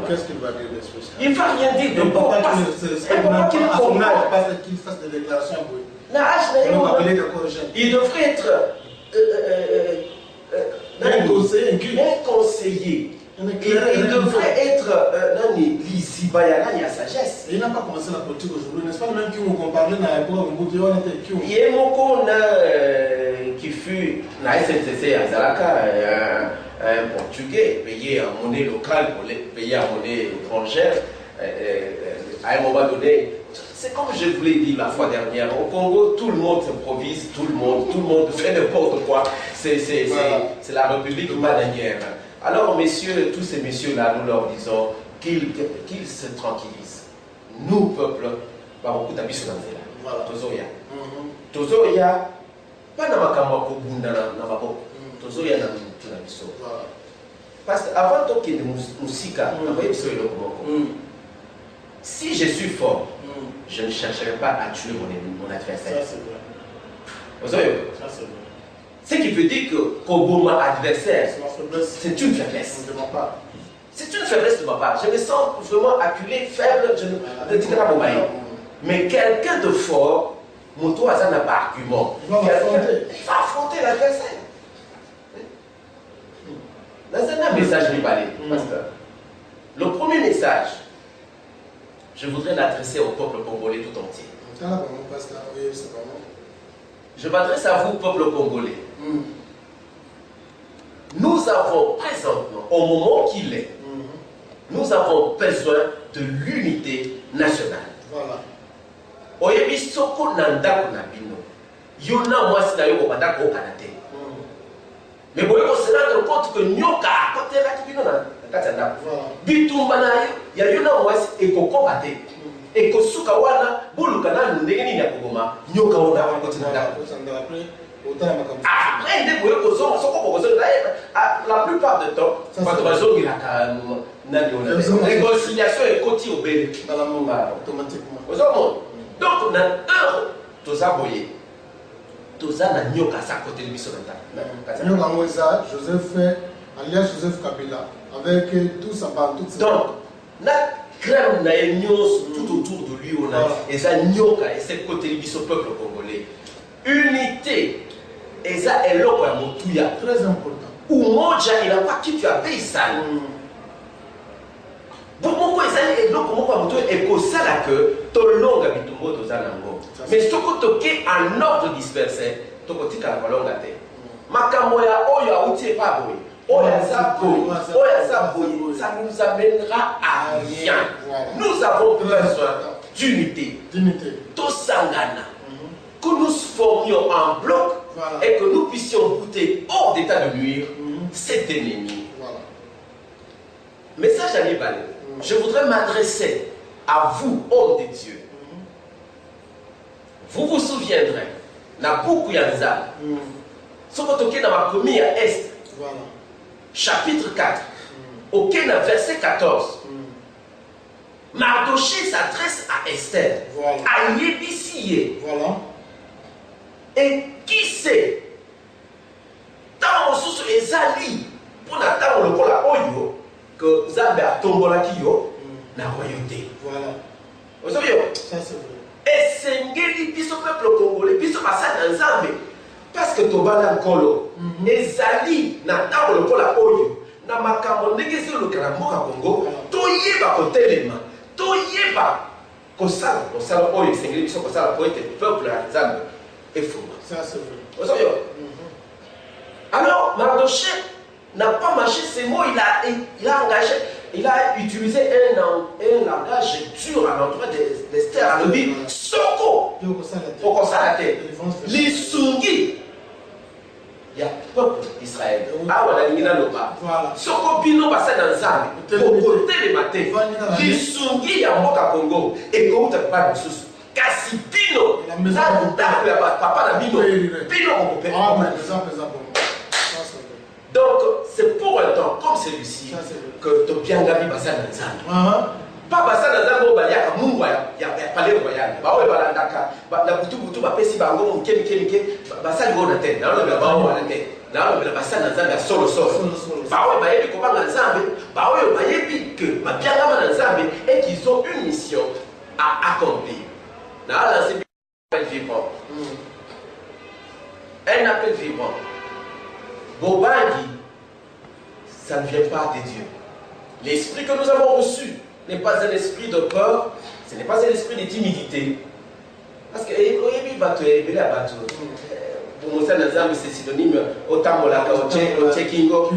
Qu'est-ce qu'il va dire de spécial? Il ne va rien dire de bon. Qu'il fasse des déclarations. Il devrait être un conseiller. Il devrait être il y a sagesse. Il n'a pas commencé la politique aujourd'hui, n'est-ce pas? Même qui ont parlé dans l'aéroport, il y a beaucoup qui fut dans la SNCC à Zalaka, un Portugais payé en monnaie locale pour payer en monnaie étrangère. À un moment donné, c'est comme je vous l'ai dit la fois dernière, au Congo, tout le monde s'improvise, tout le monde fait n'importe quoi. C'est la République bananière. Alors, messieurs, tous ces messieurs-là, nous leur disons qu'ils se tranquillisent. Nous, peuple, pas beaucoup d'habitude dans la Tozoya. Tozoya, pas dans ma caméra, dans ma boque. Tozoya, dans la biso. Parce qu'avant de qu'il y ait des musiques, si je suis fort, je ne chercherai pas à tuer mon adversaire. Ça, c'est vrai. Ce qui veut dire que Koboma adversaire, c'est une faiblesse. C'est une faiblesse de ma part. Je me sens vraiment acculé, faible, je ne dirai pas Bomaï. Mais quelqu'un de fort, Moto Hazan n'a pas argument. Il va affronter l'adversaire. Mais message n'est pas pasteur. Le premier message, je voudrais l'adresser au peuple congolais tout entier. Je m'adresse à vous, peuple congolais. Nous avons présentement, au moment qu'il est, nous avons besoin de l'unité nationale. Voilà. Oyebi soko nanda na bino. Yona mwasi na yo banda ko kanate. Mais boye ko se rendre compte que nyoka côté la bino na kati na. Bitumba na yo ya yona mwasi ekoko bate. Ekosuka wana buluka na ndenge nini ya kugoma nyoka ona côté na. Après, la plupart du temps, la réconciliation est côté au bébé. Automatiquement. Donc, dans un, tous aboyés. Tous à nyoka sa côté de Bissonata. Nyoka Moïsa, Joseph, alias Joseph Kabila, avec tout sa bande, toute sa bande. Donc, la crème n'a tout autour de lui, on a, et ça nyoka, et c'est côté du peuple congolais. Unité. Et ça est l'eau à Moutouya. Très important. Ou Moja, il n'a pas qui tu as payé ça. Pour moi, il y a l'eau à Moutouya et pour ça que ton long habitumbo de Zanango. Mais ce que tu as un ordre dispersé, tu as un ballon à terre. Makamoya, Oya, Outi, pas boy. Oya, Zaboy, ça nous amènera à rien. Nous avons besoin d'unité. Tout Sangana. Que nous formions en bloc et que nous puissions goûter hors d'état de nuire cet ennemi. Message à Libalé. Je voudrais m'adresser à vous, hommes de Dieu. Vous vous souviendrez, Nabukou Yanza, ce que tu as dans ma première Est, chapitre 4, au verset 14. Mardoché s'adresse à Esther, à Yébisiye. Et qui sait, tant sous ezali pour n'attendre le cola oyo que Zambé a tombé la kiyo na royauté. Voilà. Vous savez, ça c'est vrai. Et c'est ngeli biso peuple congolais, biso basa na Zambé, parce que tobana nkolo ezali n'attendre le cola oyo na makambo ndenge se le karamoka Congo, toyeba kotelema, toyeba kosala oyo sengeli biso kosala pour être peuple à Zambé. Ça c'est vrai. Alors, Mardoché n'a pas mâché ses mots, il a engagé, il a utilisé un langage dur à l'endroit d'Esther, à lui, Soko, pour qu'on s'arrête. L'Issungi, il y a peuple d'Israël. Ah, voilà, il y a un Soko Bino Bassa dans Zambie, pour côté les matins. L'Issungi, il y a un mot à Congo, et comment tu pas de sous. Kasi Pino, papa na Bino, Pino donc c'est pour un temps comme celui-ci que tu bien gabi basa na Nzambe. Pas basa na Nzambe obaliaka Mungu ya palais royal. Ba oyo balandaka na butu ba pesi bango mukemike basa ligo na tête. Na lo ba o na tête. Na lo basa na Nzambe solo. Ba oyo ba yebi ko ba na Nzambe, ba oyo ba yebi que ba bien gaba na Nzambe et qu'ils ont une mission à accomplir. Un appel vivant. Un appel vivant. Bobangi, ça ne vient pas de Dieu. L'esprit que nous avons reçu n'est pas un esprit de peur, ce n'est pas un esprit de timidité. Parce que pour moi, c'est synonyme au Tamolaka, au Tchekingo,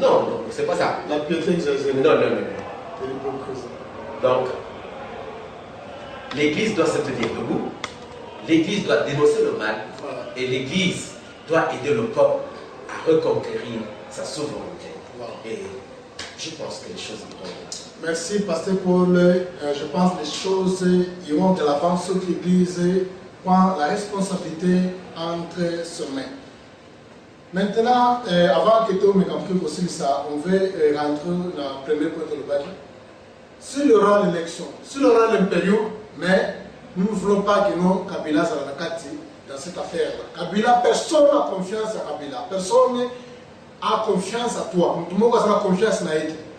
non, c'est pas ça. La piété exagérée. Non. Donc, l'Église doit se tenir debout, l'Église doit dénoncer le mal, et l'Église doit aider le peuple à reconquérir sa souveraineté. Et je pense que les choses iront bien. Merci, Pasteur Paul. Je pense que les choses iront de l'avant, ce que l'Église prend la responsabilité entre ses mains. Maintenant, avant que tout le monde aussi ça, on veut rentrer dans le premier point de l'Église. S'il y aura l'élection, s'il y aura l'impérium, mais nous ne voulons pas que nous, Kabila, dans cette affaire-là. Kabila, personne n'a confiance à Kabila. Personne n'a confiance à toi. Tout le monde a confiance à toi.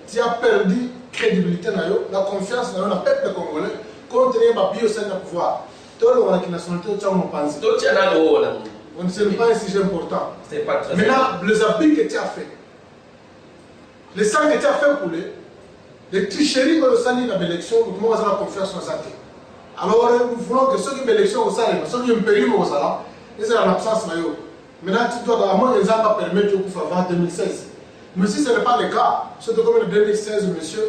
Tu as perdu crédibilité, la confiance dans le peuple congolais, contre les papiers au sein du pouvoir. Tout le monde a une nationalité, tu as un pensée. Tout le monde On ne sait pas un sujet important. C'est pas très Maintenant, les habits que tu as fait, les sangs que tu as fait couler, les tricheries que nous avons dans l'élection, nous avons confiance en ça. Alors, nous voulons que ceux qui ont l'élection, ceux qui ont payé, et c'est l'absence. Maintenant, tu dois, à moins, ils n'ont pas permis de faire avant 2016. Mais si ce n'est pas le cas, surtout comme en 2016, monsieur,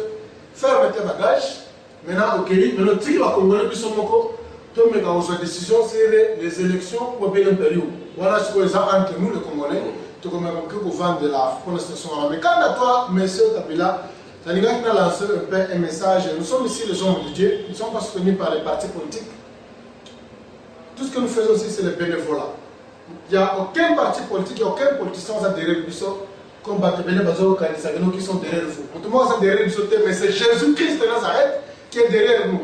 faire tes bagages, maintenant, ok, maintenant, tu vas Congolais, puis son moko, tu mets dans une décision sur les élections pour bien une période. Voilà ce que ça entre nous, les Congolais, tu comme pour vendre de la constitution. Mais quand à toi, monsieur Kabila, ça nous a lancé un message. Nous sommes ici les hommes de Dieu, nous ne sommes pas soutenus par les partis politiques. Tout ce que nous faisons ici, c'est le bénévolat. Il n'y a aucun parti politique, il n'y a aucun politicien qui est derrière nous, comme Bakebele Bazo, qui sont derrière vous. Tout le monde est derrière nous, mais c'est Jésus-Christ de Nazareth qui est derrière nous.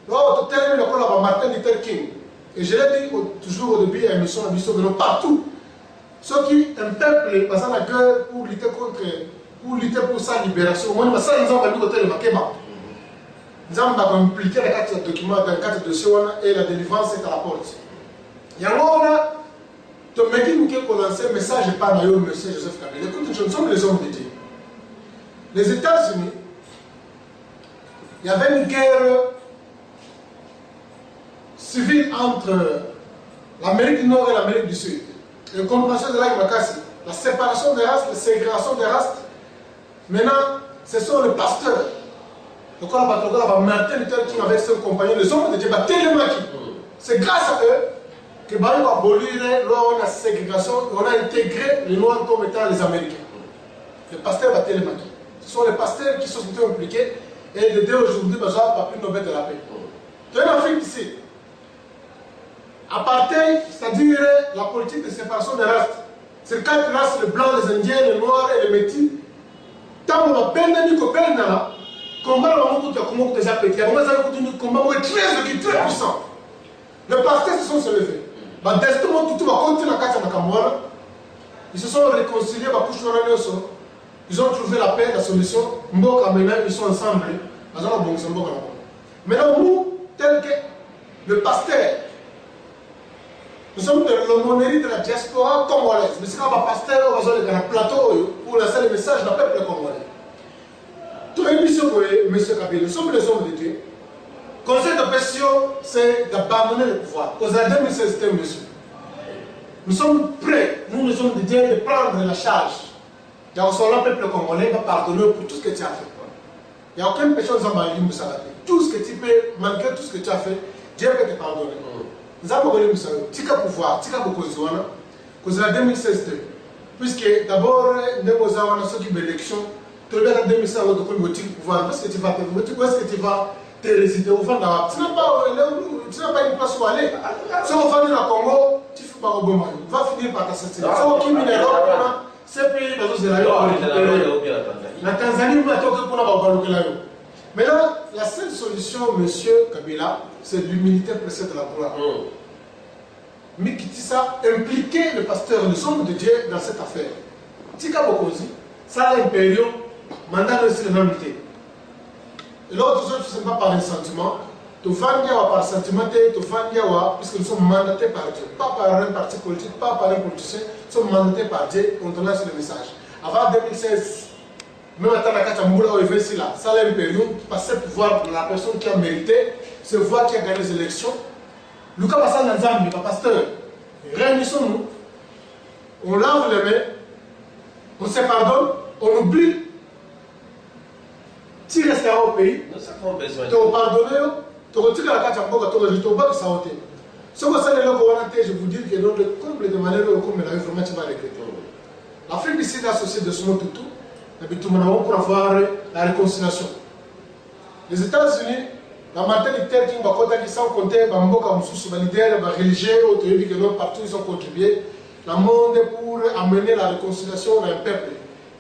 Donc, tu termines le col à Martin Luther King. Et je l'ai dit toujours au début de l'émission, partout. Ceux qui, un peuple, passant la guerre pour lutter contre, pour lutter pour sa libération, moi, ça, nous avons dit côté de Makeba. Nous avons impliqué les 4 documents dans 4 dossiers et la délivrance est à la porte. Il y a un moment, tu me dis que pour lancer un message par Mayo, monsieur Joseph Kabila. Écoute, nous sommes les hommes de Dieu. Les États-Unis, il y avait une guerre civile entre l'Amérique du Nord et l'Amérique du Sud. Une compréhension de la séparation des races, la ségrégation des races. Maintenant, ce sont les pasteurs. Donc, on a Martin Luther King avec ses compagnons, les hommes de Dieu, c'est grâce à eux que Bayo a aboli la ségrégation, on a intégré les Noirs comme étant les Américains. Les pasteurs battent les maquis. Ce sont les pasteurs qui sont impliqués et dès aujourd'hui, ils n'ont pas pu Nobel de la paix. Tu es en Afrique ici. Apartheid, c'est-à-dire la politique de séparation des races. C'est 4 races, les blancs, les indiens, les noirs et les métis. Tant qu'on va peine de là, combat déjà pété. Il y a un combat très puissant. Les pasteurs se sont levés. Tout va continuer la carte à ils se sont réconciliés, ils ont trouvé la paix, la solution. Ils sont ensemble. Maintenant, nous, tel que le pasteur, nous sommes de l'aumônerie de la diaspora congolaise. Mais c'est quand un pasteur, on va sur le plateau pour lancer le message d'un peuple congolais. Tout le monde, monsieur Kabila, nous sommes les hommes de Dieu. Le conseil de pression, c'est d'abandonner le pouvoir. Aux années 2016, monsieur. Nous sommes prêts, nous, les hommes de Dieu, de prendre la charge. Il y a aussi le peuple congolais va pardonner pour tout ce que tu as fait. Il n'y a aucune personne qui va dire tout ce que tu peux, malgré tout ce que tu as fait, Dieu peut te pardonner. Nous avons connu tu as pouvoir, tu as beaucoup de choses. Parce que 2016, puisque d'abord, nous avons ceux qui ont l'élection, tu regardes en 2016, tu as le pouvoir, parce que tu vas te te résider au fond d'Arabe. Tu n'as pas une place où aller. Si on va venir au Congo, tu ne fais pas au bon moment. Tu vas finir par t'assassiner. Si on quitte l'Europe, ces pays, la Tanzanie, maintenant, la seule solution, monsieur Kabila, c'est l'humilité précède de la gloire. Mais qui dit ça, impliquer le pasteur, les hommes de Dieu dans cette affaire. Tika Bokozi, ça a l'impérium, mandat de l'humanité. Et l'autre chose, ce n'est pas par un sentiment. Tu vas par sentiment, puisque nous sommes mandatés par Dieu. Pas par un parti politique, pas par un politicien. Nous sommes mandatés par Dieu, on te lance le message. Avant 2016, même à Tanakatamboula, au là, ça a l'impérium, passer pouvoir pour la personne qui a mérité, c'est voir qui a gagné les élections. Lucas Bassal Nzambi, le pasteur, réunissons-nous, on lave les mains, on se pardonne, on oublie. Si tu restes au pays, nous avons besoin de te pardonner, tu retires la carte à Mboka, tu retires le bac, ça ôte. Ce que ça est là, je vous dis que dans le comble de manière comme la vraiment tu vas regretter. L'Afrique ici est associée de son tout, et puis tout le monde pour avoir la réconciliation. Les États-Unis, la Martin Luther King, qui sans compter, Mboka, les leaders, les religieux, partout ils ont contribué, le monde pour amener la réconciliation à un peuple.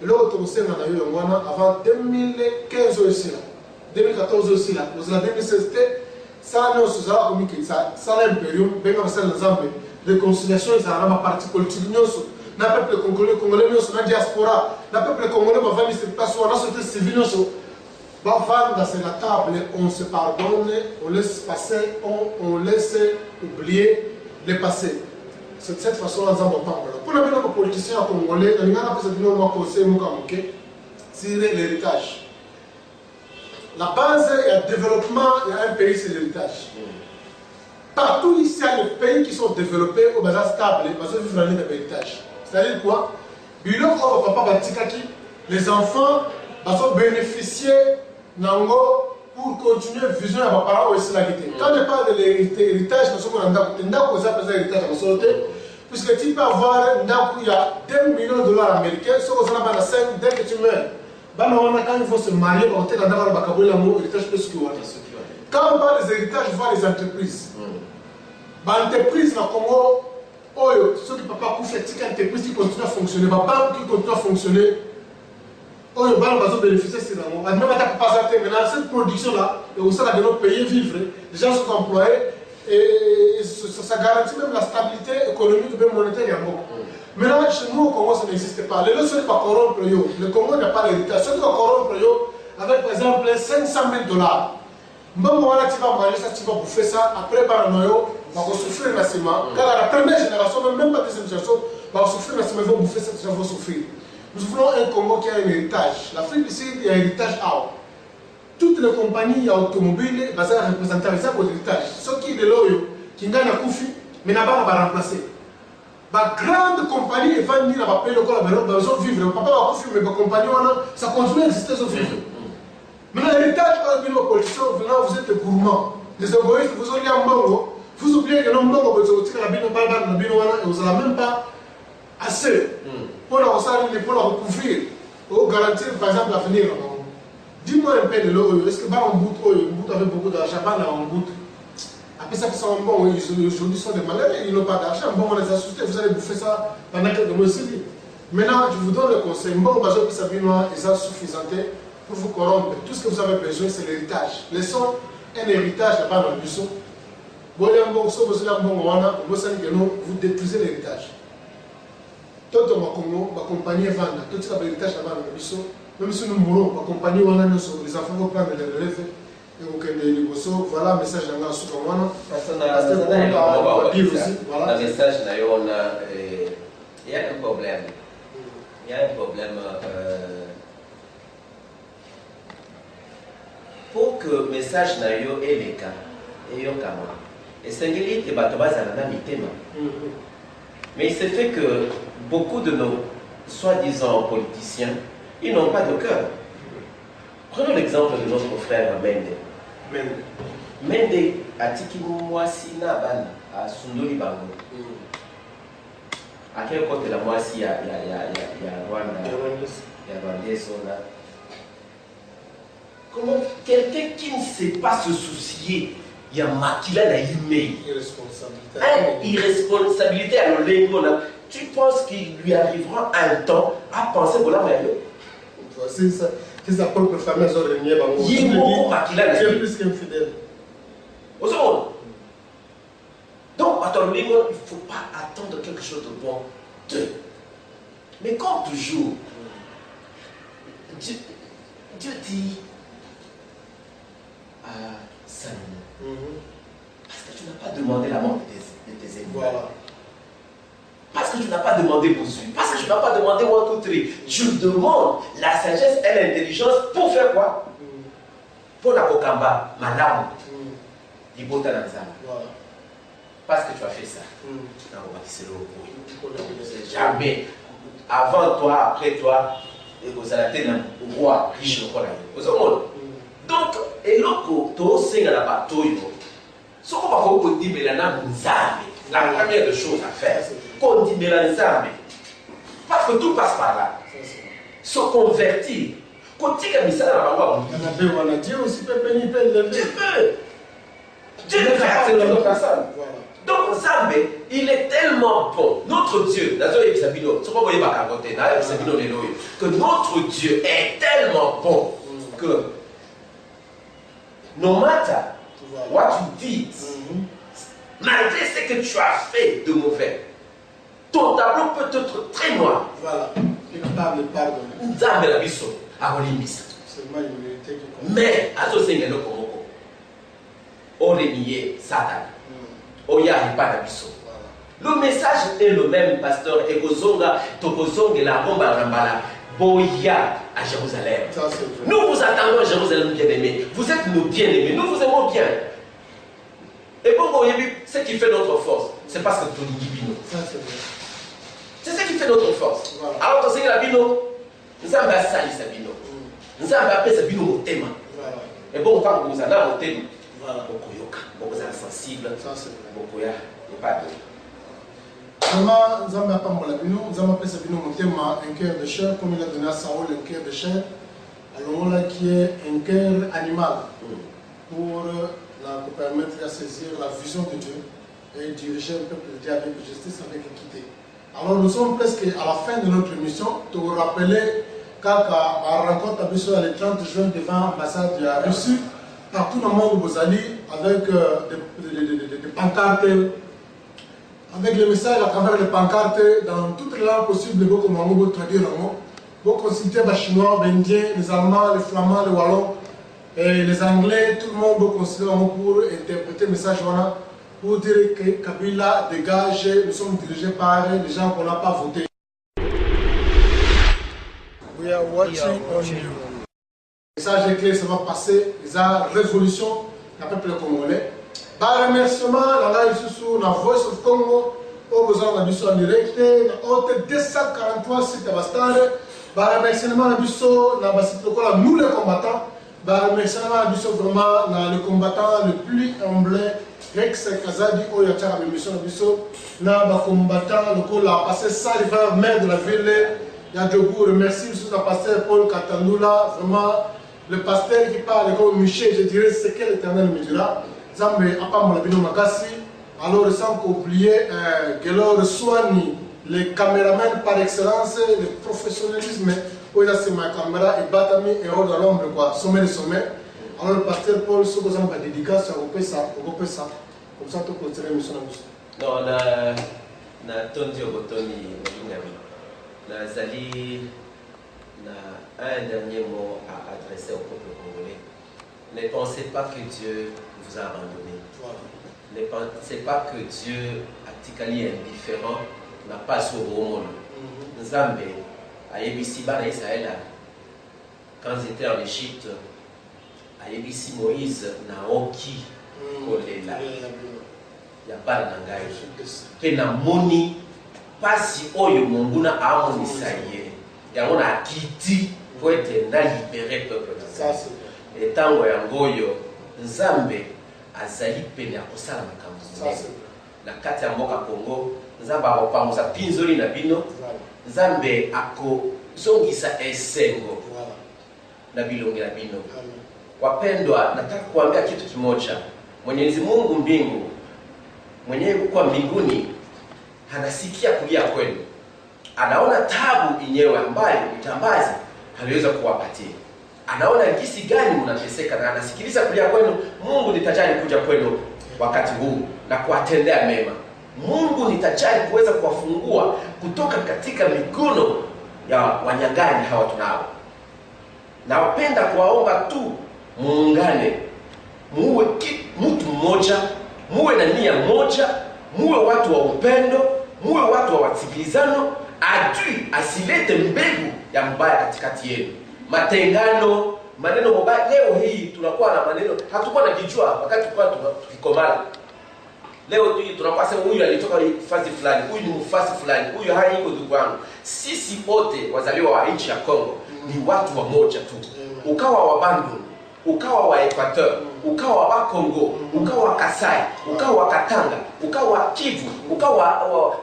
Et l'autre aussi, on a eu le mois avant 2015 aussi, 2014 aussi, là. Vous avez 2016, ça nous a commis que ça a l'impérium, bien comme ça, les hommes, réconciliation, ça a un parti politique, nous, le peuple congolais, nous, la diaspora, le peuple congolais, va venir sur place, on a sauté civil, nous, va vendre dans la table, on se pardonne, on laisse passer, on laisse oublier le passé. C'est de cette façon-là que nous avons parlé. Pour les politiciens congolais, nous avons conseil sur l'héritage. La base du développement il y a un pays, c'est l'héritage. Partout ici, il y a des pays qui sont développés au bazar stable, parce qu'ils vivent l'année de l'héritage. C'est-à-dire quoi? Les enfants vont bénéficier pour continuer à visionner à parents aussi la vie. Quand je parle de l'héritage, nous sommes en héritage puisque tu peux avoir il y a 2 millions de dollars américains, ce qu'on a 5 dès que tu meurs. Quand il faut se marier, on peut quand on parle des héritages, on voit les entreprises. L'entreprise, dans le Congo, ceux qui ne peuvent pas coucher, c'est une entreprise qui continue à fonctionner, ma banque qui continue à fonctionner. Les banques vont bénéficier de ça. Maintenant, cette production-là, et aussi là, de nos pays vivre, les gens sont employés et ça garantit même la stabilité économique et monétaire. Maintenant, chez nous au Congo, ça n'existe pas. Les gens ne sont pas corrompre. Le Congo n'a pas l'héritage. Ceux qui vont corrompre avec par exemple 500 000 dollars. Même moi, tu vas manger ça, tu vas bouffer ça. Après, par un noyau, on va souffrir le ciment. Car la première génération, même pas la deuxième génération, va souffrir le ciment, ils vont bouffer ça, ils vont souffrir. Nous voulons un Congo qui a un héritage. L'Afrique ici, il y a un héritage out. Toutes les compagnies automobiles, elles sont représentées avec ça pour l'héritage. Ceux qui sont de l'eau, qui gagnent la Koufi, mais n'a pas à remplacer. La grande compagnie va venir à payer le corps, ils vont vivre. Papa va Koufi, mais la compagnie, ça continue à exister, ils vont vivre. Maintenant, l'héritage, quand vous êtes politiciens, vous êtes gourmands. Les égoïstes, vous avez un bongo. Vous oubliez que non, bongo, vous n'avez même pas assez pour la recouvrir, pour garantir, par exemple, l'avenir. Dis-moi un peu de l'eau. Est-ce que en bout avec beaucoup d'argent, en bout. Après ça, c'est un bon. Aujourd'hui, sont des malades, ils n'ont pas d'argent. Bon, on les a assustés, vous allez bouffer ça pendant quelques mois aussi. Maintenant, je vous donne le conseil. Bon, parce que ça vient, ils sont suffisants pour vous corrompre. Tout ce que vous avez besoin, c'est l'héritage. Laissons un héritage là-bas dans le buisson. Vous détruisez l'héritage. Tout le Congo, ma compagnie vend. Tout ce l'héritage là-bas dans le buisson. Même si nous mourons, ma compagnie, les enfants vont prendre les relèves. Et vous avez voilà le message dans la soupe. Le message, il y a un problème. Il y a un problème. Pour que le message ait les cas, et c'est que mais il se fait que beaucoup de nos soi-disant politiciens, ils n'ont pas de cœur. Prenons l'exemple de notre frère Mende. Mende a tiki mwasi na bana a Sundoli Bango. À quel côté la mwasi ya Rwanda, ya Rwanda. Comment quelqu'un qui ne sait pas se soucier, il y a Makila na email. Irresponsabilité à l'olengo. Tu penses qu'il lui arrivera un temps à penser pour la maillot? C'est ça. C'est sa propre famille, ils ont régné. Il est plus qu'infidèle. Donc, à ton niveau, il ne faut pas attendre quelque chose de bon d'eux. Mais comme toujours, Dieu dit à Salomon, parce que tu n'as pas demandé la mort de tes ennemis. Voilà. Parce que tu n'as pas demandé Boussui. Parce que tu n'as pas demandé One, 2, 3. Je demande la sagesse et l'intelligence pour faire quoi? Pour la Kokamba, madame. Libota Nanzama. Parce que tu as fait ça. Jamais. Avant toi, après toi, vous allez être roi, riche le roi. Donc, et l'autre, tu sais là-bas, ce qu'on va faire, c'est dire la première des choses à faire, qu'on dit Nzambe. Parce que tout passe par là. Se convertir. Dieu aussi peut bénir Dieu. Dieu peut faire accepter notre personne. Donc Nzambe, il est tellement bon. Notre Dieu, que notre Dieu est tellement bon que no matter what you did, malgré ce que tu as fait de mauvais, ton tableau peut être très noir. Voilà. Il est capable de pardonner. Nzambe la biso akolimbisa. Mais azosenga no komoko. Oremiye Satan. Oya ripa na biso. Le message est le même, pasteur. Ekozonga, Tokozonga, la Romba Rambala, Boya à Jérusalem. Nous vous attendons à Jérusalem, bien-aimés. Vous êtes nos bien-aimés. Nous vous aimons bien. Et bon, ce qui fait notre force, c'est parce que Tony Gibino. C'est ce qui fait notre force. Voilà. Alors, tu sais, la bino, nous avons sali sa bino. Nous avons appelé sa bino au thème. Et bon, quand vous en avez au thème, vous êtes sensible. Vous n'avez pas de. Vraiment, nous avons appelé sa bino au thème un cœur de chair, comme il a donné à Saoul un cœur de chair. Alors là, qui est un cœur animal pour permettre de saisir la vision de Dieu et diriger le peuple de Dieu avec justice, avec équité. Alors nous sommes presque à la fin de notre émission. Pour vous rappeler qu'à la rencontre le 30 juin devant l'ambassade de la Russie, partout dans le monde vous allez avec des pancartes, avec les messages à travers les pancartes dans toutes les langues possibles, vous traduire le mot. Vous consultez les Chinois, les Indiens, les Allemands, les Flamands, les Wallons, et les Anglais, tout le monde vous considère pour interpréter le message pour dire que Kabila dégage, nous sommes dirigés par les gens qu'on n'a pas voté. We are watching on you. Le message est clair, ça va passer, la révolution du peuple congolais. Par remerciement, la sous la Voice of Congo, au besoin de la en direct, dans 243 sites à Bastard. Par remerciement, la site local, nous les combattants. Par remerciement, la vraiment le combattant le plus humble. Rex Kazadi, il y a une mission de combattant, le a passé ça, le maire de la ville, il y a Djobou, remercie le pasteur Paul Katandoula, vraiment le pasteur qui parle comme Michel, je dirais c'est que l'Éternel me dira. Zambe Apam Labino Makassi, alors sans oublier Gelor Swani, les caméramans par excellence, le professionnalisme, où il a c'est ma caméra et Batami et hors de l'ombre, quoi, sommet de sommet. Alors le pasteur Paul, ce que vous avez dédicace, on peut ça. Comme ça, tu peux continuer mission. Non, na tondi obotoni ngami. Na zali na un dernier mot à adresser au peuple congolais. Ne pensez pas que Dieu vous a abandonné. Ne pensez pas que Dieu a tikali indifférent, n'a pas sur au monde. Nzambe a yebisi bana Israël quand ils étaient en Égypte. A yebisi Moïse na oki kolela. Ya bana na ngai pe na moni pasi oyo monguna amonisa ye yango na akiti po ete na libere peuple na ça et tango yango oyo Nzambe azali pene ya kosala makambo na kati ya mboka Congo. Nzambe akopangusa pinzoli na bino. Nzambe akozongisa esengo na bilongi na bino. Wapendwa, nataka kuambia kitu kimoja. Mwenyezi Mungu mbingu, mwenyewe kwa mbinguni, anasikia kulia kwenu. Anaona tabu inyewe ambayo mtambazi aliweza kuwapatia. Anaona jinsi gani mnateseka na anasikiliza kulia kwenu. Mungu nitajali kuja kwenu wakati huu na kuwatendea mema. Mungu nitajali kuweza kuwafungua kutoka katika mikono ya wanyang'anyi hawa tunao. Napenda kuwaomba tu muungane, muwe mtu mmoja, muwe na nia moja, muwe watu wa upendo, muwe watu wa wasikilizano. Adui asilete mbegu ya mbaya katikati yenu. Matengano, maneno mabaya. Leo hii tunakuwa na maneno hatukuwa na kijua wakati tulikuwa tukikomana. Leo hii tunakuwa sema huyu alitoka fasi fulani, huyu ni mfasi fulani, huyu hai iko ndugu wangu. Sisi wote wazaliwa wa nchi ya Kongo ni watu wa moja tu. Ukawa wa Bandung, ukawa wa Equateur, ukawa wa Kongo, ukawa wa Kasai, ukawa wa Katanga, ukawa wa Kivu, ukawa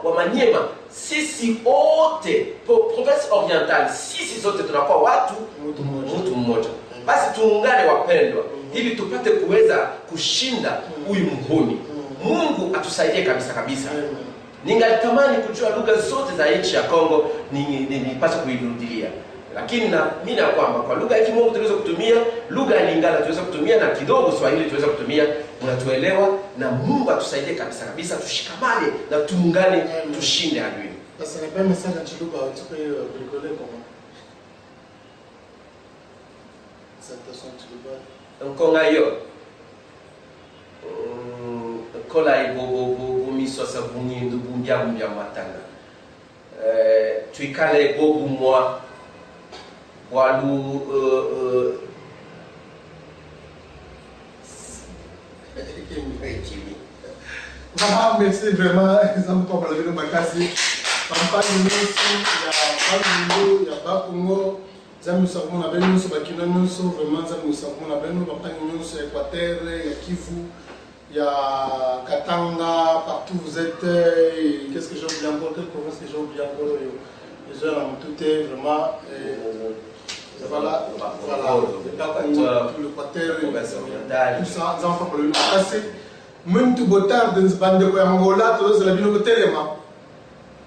wa Maniema, sisi wote province orientale, sisi zote tunakuwa watu mtu mmoja. Basi tuungane wapendwa, ili tupate kuweza kushinda huyu mhuni. Mungu atusaidie kabisa kabisa. Ningetamani kujua lugha zote za nchi ya Kongo, nipaswa kuirudilia. Lakini mimi na kwamba kwa lugha ya Kimungu tunaweza kutumia, lugha ya Lingala tunaweza kutumia, na kidogo Swahili tunaweza kutumia. Unatuelewa, na Mungu atusaidie kabisa kabisa, tushikamane na tuungane, tushinde adui. Sasa ni pas message en chilou ba tu peux rigoler comment? Cette façon tu le vois. Nkonga yo. Kola ibobo miso sa bungindu bunjamu ya matanga tuikale bobu mwa walu merci vraiment exemple pour la vidéo makasi campagne nyinshi ya Bangu ya Bakongo zamu savon na beno so bakina nyonso vraiment zamu savon na beno campagne nyonso ya Équateur ya Kivu ya Katanga partout vous êtes qu'est-ce que j'ai oublié encore quelle province que j'ai oublié encore les gens ont tout est vraiment voilà tout l'Équateur tout ça nous avons pour le passé muito botar dans bande ko Angola to la bino telema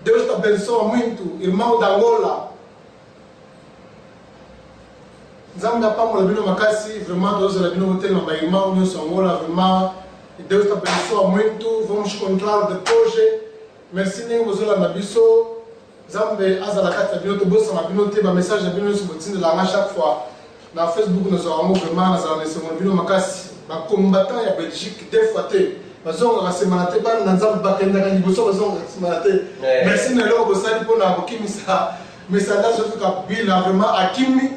Deus te abençoa muito irmão da Angola Zambia pamo la bino makasi vraiment to la bino telema ba irmão nyoso Angola vraiment Deus te abençoa muito vamos encontrar depois merci nem bozola na biso Zambia azala kata bino to bossa na bino te ba message na bino so botinda la chaque fois na Facebook nous avons vraiment azala na semon bino makasi ba combattant ya Belgique des fois te bazonga ba semana te ba na nzambe ba kenda ka liboso bazonga semana te merci na loko bosali pona bokimisa message surtout ka bila vraiment akimi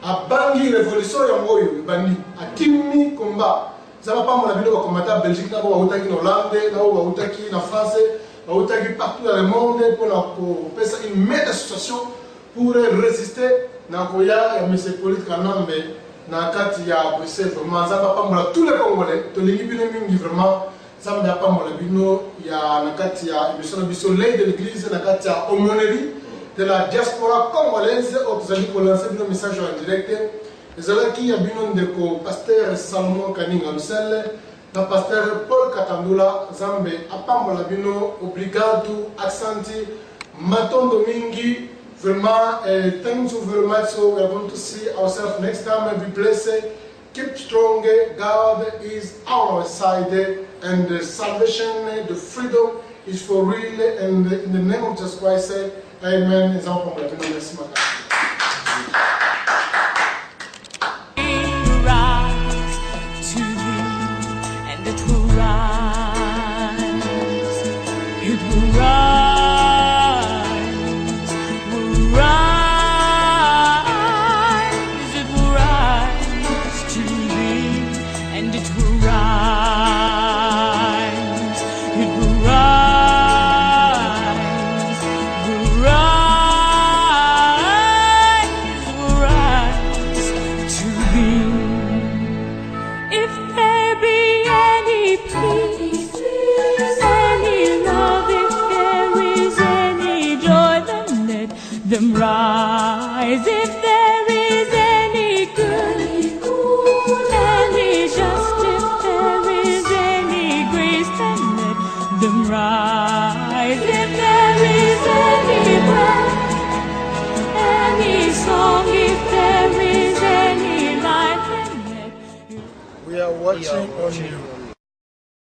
abangi révolution ya moyo bandi akimi combat ça va pas mon avis de combattant Belgique na ba utaki na Hollande na ba utaki na France ba utaki partout dans le monde pour faire une meilleure situation pour résister na koya ya monsieur politique kanambe na kati ya Bruxelles vraiment zamba pamola tous les Congolais to lingi bino mingi vraiment zamba pamola bino ya na kati ya émission de soleil de l'église na kati ya aumônerie de la diaspora congolaise otuzali ko lancer bino message en direct ezala ki ya bino ndeko pasteur Salomon Kaninga Msele na pasteur Paul Katandula zambe apamola bino obrigado accenti matondo mingi. Vraiment, thank you very much. So we are going to see ourselves next time and be blessed. Keep strong. God is our side, and the salvation, the freedom is for real. And in the name of Jesus Christ, say, Amen. Them rise if there is any good, any just, if there is any grace, then let them rise. If there is any breath, any song, if there is any life, then let we are watching on you.